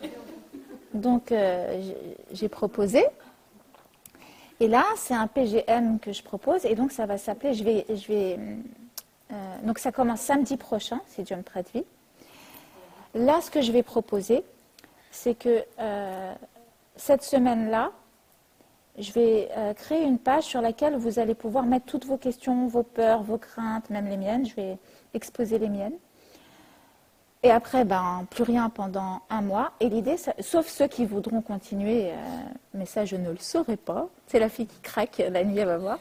Donc, j'ai proposé. Et là, c'est un PGM que je propose, et donc ça va s'appeler, donc ça commence samedi prochain, si Dieu me prête vie. Là, ce que je vais proposer, c'est que cette semaine-là, je vais créer une page sur laquelle vous allez pouvoir mettre toutes vos questions, vos peurs, vos craintes, même les miennes. Je vais exposer les miennes. Et après, plus rien pendant 1 mois. Et l'idée, sauf ceux qui voudront continuer, mais ça, je ne le saurais pas. C'est la fille qui craque, la nuit, elle va voir.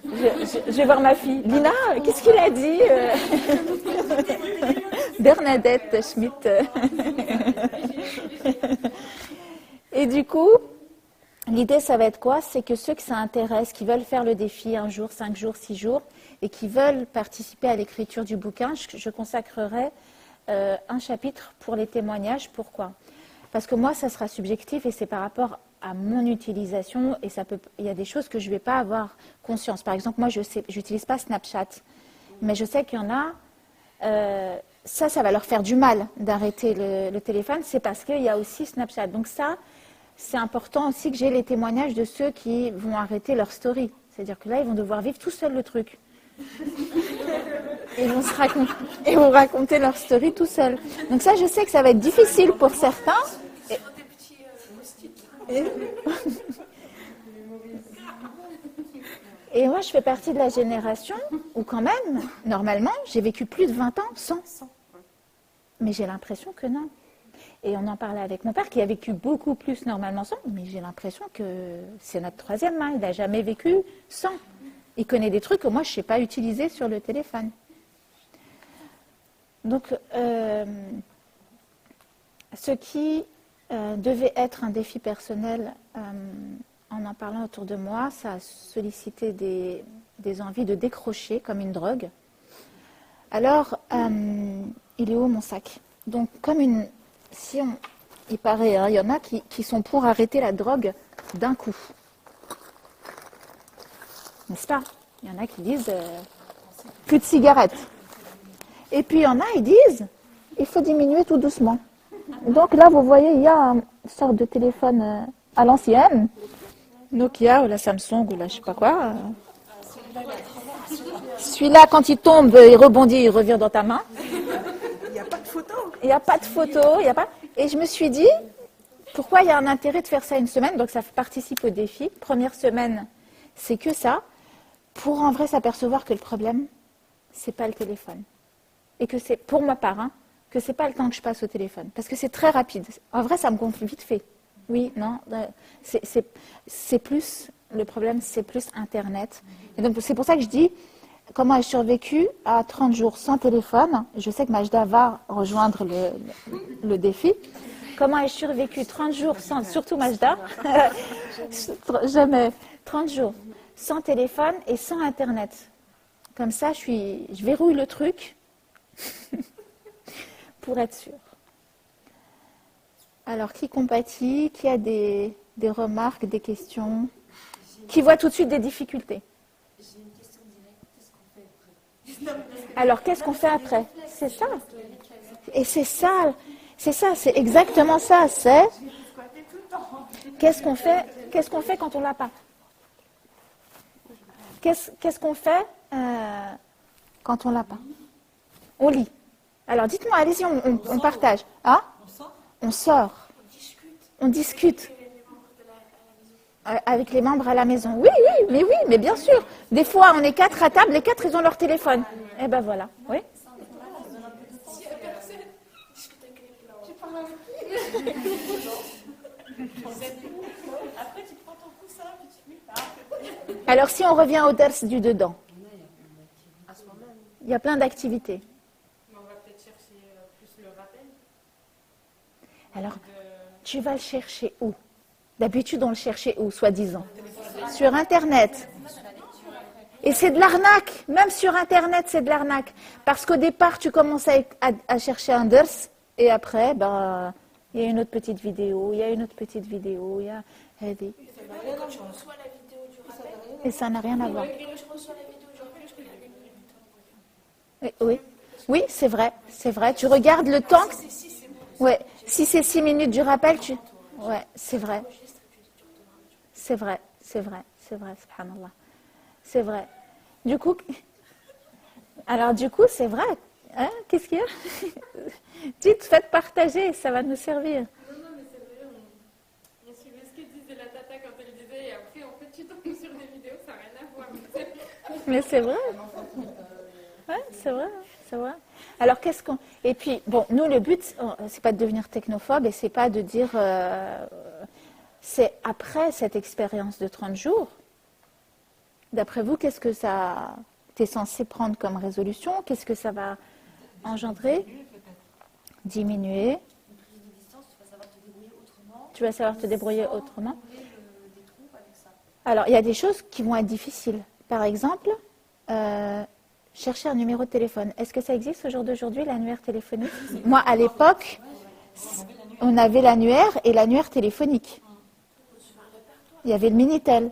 Je vais voir ma fille. Lina, qu'est-ce qu'il a dit Bernadette Schmitt. Et du coup, l'idée, ça va être quoi? C'est que ceux que ça intéresse, qui veulent faire le défi 1 jour, 5 jours, 6 jours, et qui veulent participer à l'écriture du bouquin, je consacrerai un chapitre pour les témoignages. Pourquoi? Parce que moi, ça sera subjectif et c'est par rapport à mon utilisation et il y a des choses que je ne vais pas avoir conscience. Par exemple, moi, je n'utilise pas Snapchat, mais je sais qu'il y en a, ça va leur faire du mal d'arrêter le téléphone, c'est parce qu'il y a aussi Snapchat. Donc ça, c'est important aussi que j'ai les témoignages de ceux qui vont arrêter leur story. C'est-à-dire que là, ils vont devoir vivre tout seuls le truc. Ils vont raconter leur story tout seuls. Donc ça, je sais que ça va être difficile pour certains. Et moi, je fais partie de la génération où quand même, normalement, j'ai vécu plus de 20 ans sans. Mais j'ai l'impression que non. Et on en parlait avec mon père qui a vécu beaucoup plus normalement sans, mais j'ai l'impression que c'est notre troisième main. Il n'a jamais vécu sans. Il connaît des trucs que moi, je ne sais pas utiliser sur le téléphone. Donc, ce qui devait être un défi personnel, en parlant autour de moi, ça a sollicité des envies de décrocher comme une drogue. Alors, il est où mon sac? Donc, il paraît, il y en a qui sont pour arrêter la drogue d'un coup. N'est-ce pas? Il y en a qui disent plus de cigarettes. Et puis il y en a, ils disent il faut diminuer tout doucement. Donc là, vous voyez, il y a une sorte de téléphone à l'ancienne, Nokia ou la Samsung ou la je sais pas quoi. Celui-là, quand il tombe, il rebondit, il revient dans ta main. Il n'y a pas de photo. Il n'y a pas de photo, il n'y a pas. Et je me suis dit, pourquoi il y a un intérêt de faire ça une semaine? Donc ça participe au défi. Première semaine, c'est que ça, pour en vrai s'apercevoir que le problème, c'est pas le téléphone. Et que c'est, pour ma part, que c'est pas le temps que je passe au téléphone. Parce que c'est très rapide. En vrai, ça me gonfle vite fait. Oui, non, c'est plus, le problème, c'est plus Internet. Et donc c'est pour ça que je dis, comment ai-je survécu à 30 jours sans téléphone? Je sais que Majda va rejoindre le défi. Comment ai-je survécu 30 jours sans, surtout Majda, jamais, 30 jours sans téléphone et sans Internet. Comme ça, je verrouille le truc pour être sûre. Alors, qui compatit? Qui a des remarques, des questions? Qui voit tout de suite des difficultés? J'ai une question directe. Qu'est-ce qu'on fait après? Alors, qu'est-ce qu'on fait après? C'est ça. Et c'est ça, c'est exactement ça. C'est qu'est-ce qu'on fait quand on l'a pas? Qu'est-ce qu'on fait quand on l'a pas? On lit. Alors, dites-moi, allez-y, on partage. Hein? On sort. On discute. Avec les membres à la maison. Oui, mais bien sûr. Des fois, on est 4 à table, les 4, ils ont leur téléphone. Eh ben voilà. Oui. Alors, si on revient au ders du dedans, il y a plein d'activités. On va peut-être chercher plus le rappel. Alors, tu vas le chercher où? D'habitude, on le cherchait où, soi-disant? Sur Internet. Et c'est de l'arnaque. Même sur Internet, c'est de l'arnaque. Parce qu'au départ, tu commences à chercher un ders, et après, il y a une autre petite vidéo, il y a une autre petite vidéo, il y a... Quand je reçois la vidéo du rappel, Et ça n'a rien à voir. quand je reçois la vidéo du rappel, je regarde les minutes. Oui, c'est vrai. Tu regardes le temps. Ouais. Si c'est 6 minutes du rappel, ouais, c'est vrai. C'est vrai, subhanallah. C'est vrai. Du coup, c'est vrai. Hein, qu'est-ce qu'il y a? Dites, faites partager, ça va nous servir. Non, mais c'est vrai, on suivait ce que disait la tata quand elle disait, et après, en fait, tu tombes sur des vidéos, ça n'a rien à voir. Mais c'est vrai. Ouais, c'est vrai. Alors, qu'est-ce qu'on... Et puis, bon, nous, le but, c'est pas de devenir technophobe et c'est pas de dire... c'est après cette expérience de 30 jours, d'après vous, qu'est-ce que ça... T'es censé prendre comme résolution? Qu'est-ce que ça va engendrer? Diminuer. Une prise de distance, tu vas savoir te débrouiller autrement. Tu vas savoir te débrouiller autrement. Combler des trous avec ça. Alors, il y a des choses qui vont être difficiles. Par exemple, chercher un numéro de téléphone. Est-ce que ça existe au jour d'aujourd'hui, l'annuaire téléphonique? Moi, à l'époque, on avait l'annuaire et l'annuaire téléphonique. Il y avait le Minitel.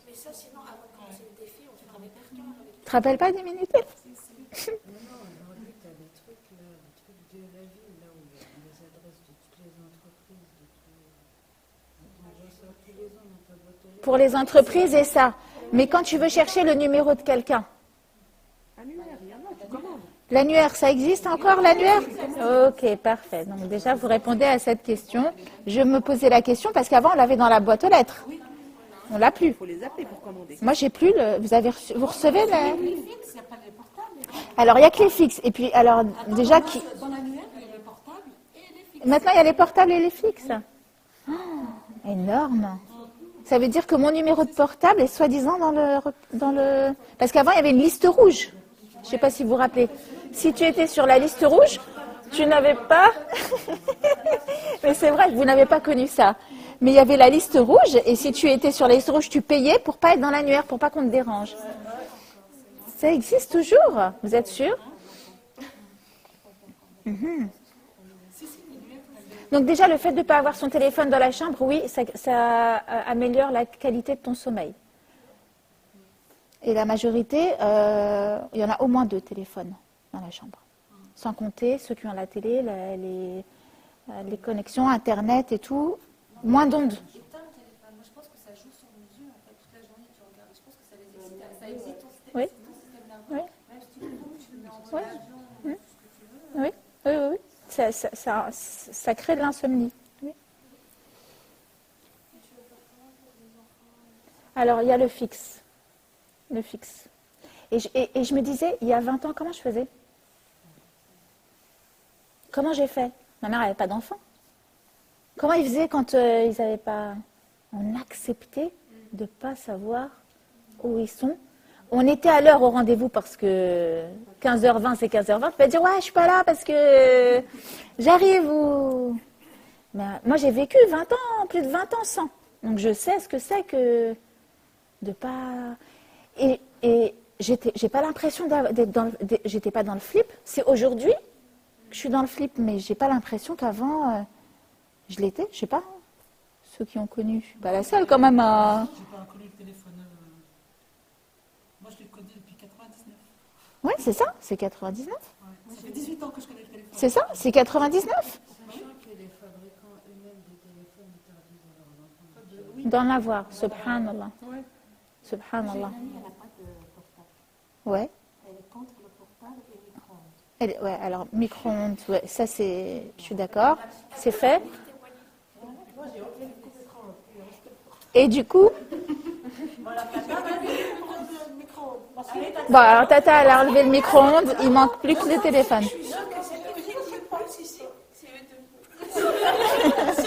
Mais ça, sinon, avant de commencer le défi, on fait un répertoire. Tu te rappelles pas du Minitel? de la ville, là où il y a les adresses de toutes les entreprises, de tous... On voit ça tous les ans dans ta boîte aux lettres. Pour les entreprises et ça. Mais quand tu veux chercher le numéro de quelqu'un, Annuaire, il y en a, tu commandes. l'annuaire, ça existe encore l'annuaire? Ok, parfait. Donc déjà, vous répondez à cette question. Je me posais la question parce qu'avant, on l'avait dans la boîte aux lettres. On l'a plus. Il faut les appeler pour commander. Moi, j'ai plus le... Vous recevez le... Alors, il n'y a que les fixes. Et puis, alors, déjà... Dans l'annuaire, il y a les portables et les fixes. Maintenant, il y a les portables et les fixes. Oh, énorme. Ça veut dire que mon numéro de portable est soi-disant dans le... Parce qu'avant, il y avait une liste rouge. Je ne sais pas si vous vous rappelez. Si tu étais sur la liste rouge, tu n'avais pas... Mais c'est vrai, vous n'avez pas connu ça. Mais il y avait la liste rouge, et si tu étais sur la liste rouge, tu payais pour pas être dans l'annuaire, pour pas qu'on te dérange. Ça existe toujours, vous êtes sûr? Mhm. Donc déjà, le fait de ne pas avoir son téléphone dans la chambre, oui, ça améliore la qualité de ton sommeil. Et la majorité, il y en a au moins 2 téléphones dans la chambre. Sans compter ceux qui ont la télé, les connexions, Internet et tout. Moins d'ondes. Éteins le téléphone. Moi, je pense que ça joue sur nos yeux. En fait, toute la journée, tu regardes. Je pense que ça les excite. Ça excite ton système, Oui. ton système nerveux. Oui. Même si tu le tournes, tu le mets en mode Oui. avion, tout ce que tu veux. Oui, oui, oui. Ça crée de l'insomnie. Oui. Alors, il y a le fixe. Le fixe. Et je me disais, il y a 20 ans, comment je faisais? Comment j'ai fait? Ma mère n'avait pas d'enfant. Comment ils faisaient quand ils n'avaient pas... On acceptait de ne pas savoir où ils sont. On était à l'heure au rendez-vous parce que 15h20, c'est 15h20. Tu vas dire, ouais, je ne suis pas là parce que j'arrive ou... Mais, moi, j'ai vécu 20 ans, plus de 20 ans sans. Donc, je sais ce que c'est que de pas... Et j'ai pas l'impression d'être dans... J'étais pas dans le flip. C'est aujourd'hui que je suis dans le flip, mais j'ai pas l'impression qu'avant... Je l'étais, je sais pas. Ceux qui ont connu. Je suis pas la seule quand même à... J'ai pas connu le téléphone. Moi, je l'ai connu depuis 99. Oui, c'est ça, c'est 99. Ouais. Ça fait 18 ans que je connais le téléphone. C'est ça, c'est 99. Sachant que les fabricants eux-mêmes des téléphones interdisent à leurs enfants. D'en avoir, subhanallah. Ouais. Subhanallah. Elle n'a pas de portable. Ouais. Elle est contre le portable et le micro-ondes. Ouais, alors micro-ondes, ouais, ça c'est... Je suis d'accord. C'est fait. Et du coup... Bon, alors Tata, elle a enlevé le micro-ondes, il manque plus que le téléphone. Sur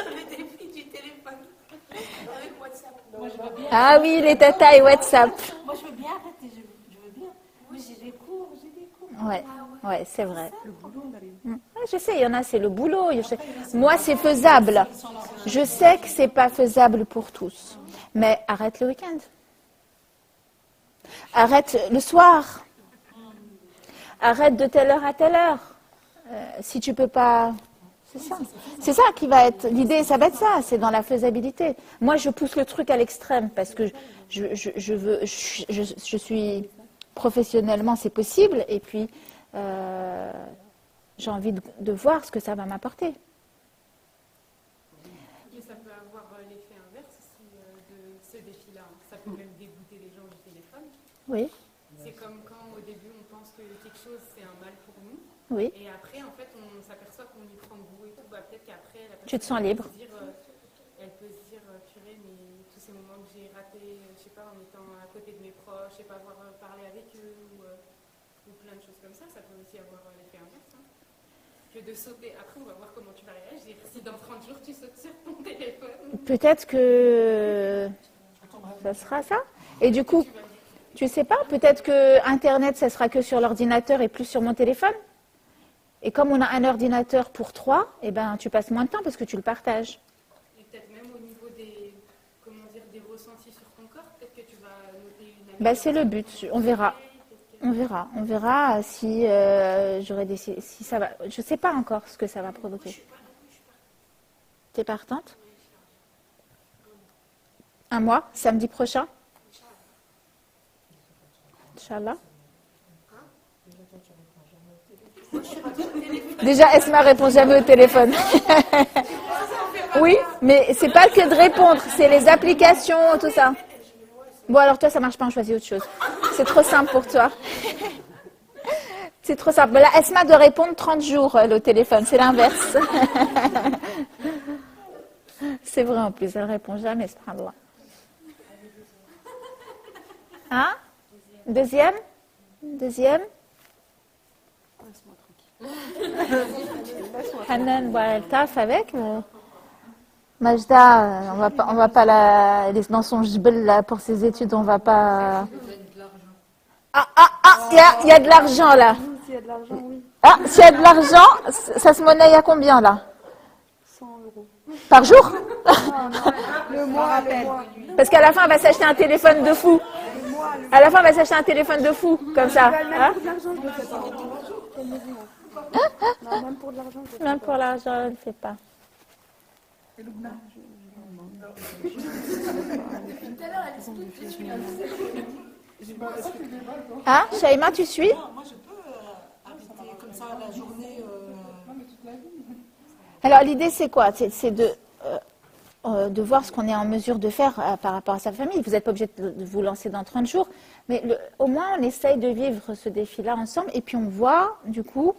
le défi du téléphone. Avec WhatsApp. Moi, je veux bien. Ah oui, les Tata et WhatsApp. Moi, je veux bien arrêter. Je veux bien. Moi, j'ai des cours. Ouais, c'est vrai. Le boulot, on a les... Ouais, je sais, il y en a, c'est le boulot. Moi, c'est faisable. Je sais que c'est pas faisable pour tous. Mais arrête le week-end. Arrête le soir. Arrête de telle heure à telle heure. Si tu peux pas... C'est ça. C'est ça qui va être... L'idée, ça va être ça. C'est dans la faisabilité. Moi, je pousse le truc à l'extrême parce que je suis... Professionnellement, c'est possible. Et puis... j'ai envie de voir ce que ça va m'apporter. Et ça peut avoir l'effet inverse aussi de ce défi-là. Ça peut même dégoûter les gens du téléphone. Oui, C'est comme quand au début on pense que quelque chose c'est un mal pour nous. oui. Et après en fait on s'aperçoit qu'on y prend goût et tout. Bah, peut-être qu'après la Tu te personne, sens libre. Elle peut se dire purée mais tous ces moments que j'ai ratés, je sais pas, en étant à côté de mes proches, je sais pas avoir parlé avec eux ou plein de choses comme ça peut aussi avoir l'effet inverse. Hein. Que de sauter. Après, on va voir comment tu vas réagir. Si dans 30 jours, tu sautes sur ton téléphone. Peut-être que ça sera ça. Et du coup, tu sais pas, peut-être que Internet, ça sera que sur l'ordinateur et plus sur mon téléphone. Et comme on a un ordinateur pour 3, eh ben, tu passes moins de temps parce que tu le partages. Et peut-être même au niveau des, des ressentis sur ton corps, peut-être que tu vas noter une... Ben, c'est le but, on verra. On verra si j'aurais décidé, si ça va. Je sais pas encore ce que ça va provoquer. T'es partante? Un mois, samedi prochain? Inch'Allah. Déjà, Esma répond jamais au téléphone. Oui, mais c'est pas que de répondre, c'est les applications, tout ça. Bon, alors toi, ça marche pas, on choisit autre chose. C'est trop simple pour toi. C'est trop simple. Là, Esma doit répondre 30 jours au téléphone, c'est l'inverse. C'est vrai en plus, elle répond jamais, subhanallah. Hein? Deuxième? Hanan, bon, elle taffe avec. Majda, on va pas la laisser dans son jbel là pour ses études, on va pas. Il y a de l'argent là. S'il y a de l'argent, oui. Ah, s'il y a de l'argent, ça se monnaie à combien là? 100 euros. Par jour? Le mois. Parce qu'à la fin, elle va s'acheter un téléphone de fou. À la fin, elle va s'acheter un téléphone de fou, comme ça. Hein? Pour de l'argent, je ne le fais pas. Non, même pour de l'argent, je le fais Même pour l'argent, elle ne fait pas. Ah, Shaima, tu suis? Non, moi, je peux arrêter comme ça la journée. Alors, l'idée, c'est quoi? C'est de voir ce qu'on est en mesure de faire par rapport à sa famille. Vous n'êtes pas obligé de vous lancer dans 30 jours, mais au moins, on essaye de vivre ce défi-là ensemble, et puis on voit, du coup,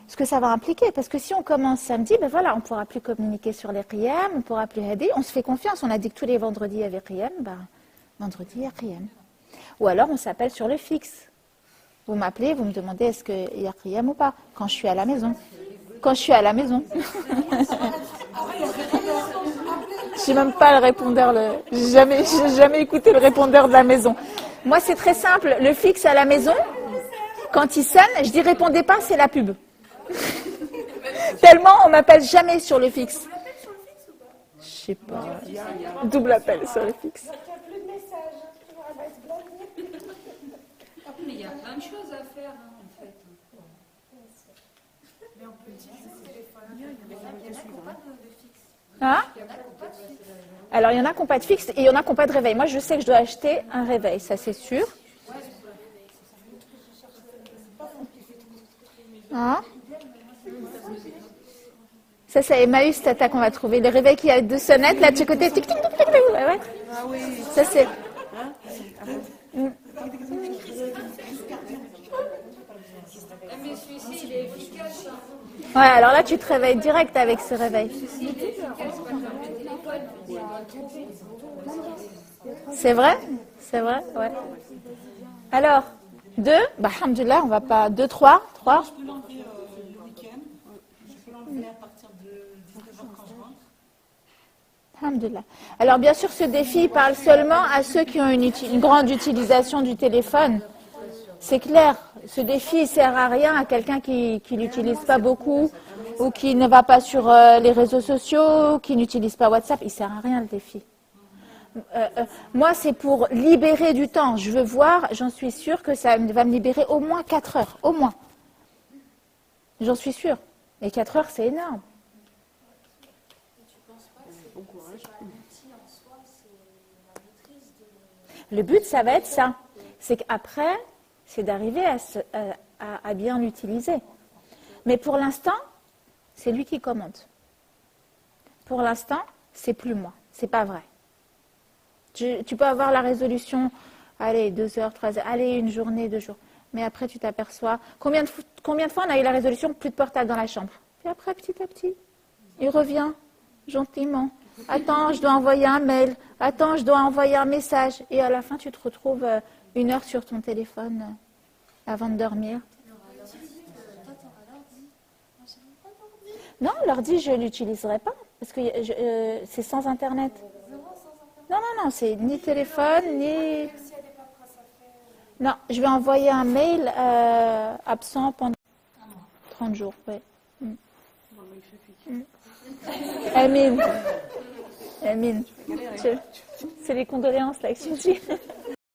ce que ça va impliquer. Parce que si on commence samedi, ben voilà, on ne pourra plus communiquer sur les qiyam, on ne pourra plus aider. On se fait confiance. On a dit que tous les vendredis, il y avait qiyam. Ben, vendredi, il y a qiyam. Ou alors, on s'appelle sur le fixe. Vous m'appelez, vous me demandez est-ce qu'il y a qiyam ou pas, quand je suis à la maison. Quand je suis à la maison. Je n'ai même pas le répondeur. J'ai jamais écouté le répondeur de la maison. Moi, c'est très simple. Le fixe à la maison, quand il sonne, je dis répondez pas, c'est la pub. Tellement on m'appelle jamais sur le fixe. Double appel sur le fixe ou pas? Je sais pas. Double appel sur le fixe. Mais il y a plein de choses à faire, en fait. Mais on peut utiliser ce téléphone. Il y en a qui n'ont pas de fixe. Hein? Alors, il y en a qui n'ont pas de fixe et il y en a qui n'ont pas de réveil. Moi, je sais que je dois acheter un réveil, ça c'est sûr. Hein? Ça, c'est Emmaüs, Tata, qu'on va trouver. Le réveil qui a 2 sonnettes, là, de ce côté. Tic, tic, tic, tic, tic. Ouais, ouais. Ah oui. Ça, c'est... Mais celui-ci, il est efficace. Ouais, alors là, tu te réveilles direct avec ce réveil. C'est vrai? C'est vrai? Ouais. Alors, 2, bah, alhamdoulilah, on va pas... 2, 3. Je peux l'enlever le week-end. Je peux l'enlever à partir de 19h quand je rentre. Alhamdoulilah. Alors, bien sûr, ce défi parle seulement à ceux qui ont une grande utilisation du téléphone. C'est clair, ce défi ne sert à rien à quelqu'un qui l'utilise pas beaucoup ou qui ne va pas sur les réseaux sociaux, qui n'utilise pas WhatsApp. Il ne sert à rien le défi. Moi, c'est pour libérer du temps. Je veux voir, j'en suis sûre que ça va me libérer au moins 4 heures. Au moins. J'en suis sûre. Et 4 heures, c'est énorme. Tu ne penses pas que c'est pas un outil en soi, c'est la maîtrise de... Le but, ça va être ça. C'est qu'après, c'est d'arriver à bien l'utiliser. Mais pour l'instant, c'est lui qui commande. Pour l'instant, c'est plus moi. C'est pas vrai. Tu peux avoir la résolution, allez, 2 heures, 3 heures, allez, une journée, 2 jours. Mais après, tu t'aperçois. Combien de fois on a eu la résolution, plus de portable dans la chambre? Puis après, petit à petit, il revient gentiment. Attends, je dois envoyer un mail. Attends, je dois envoyer un message. Et à la fin, tu te retrouves 1 heure sur ton téléphone avant de dormir. Non, l'ordi, je ne l'utiliserai pas. Parce que c'est sans Internet. Non, c'est ni téléphone, ni... Non, je vais envoyer un mail absent pendant 30 jours. Ouais. Amine. C'est les condoléances là que tu dis.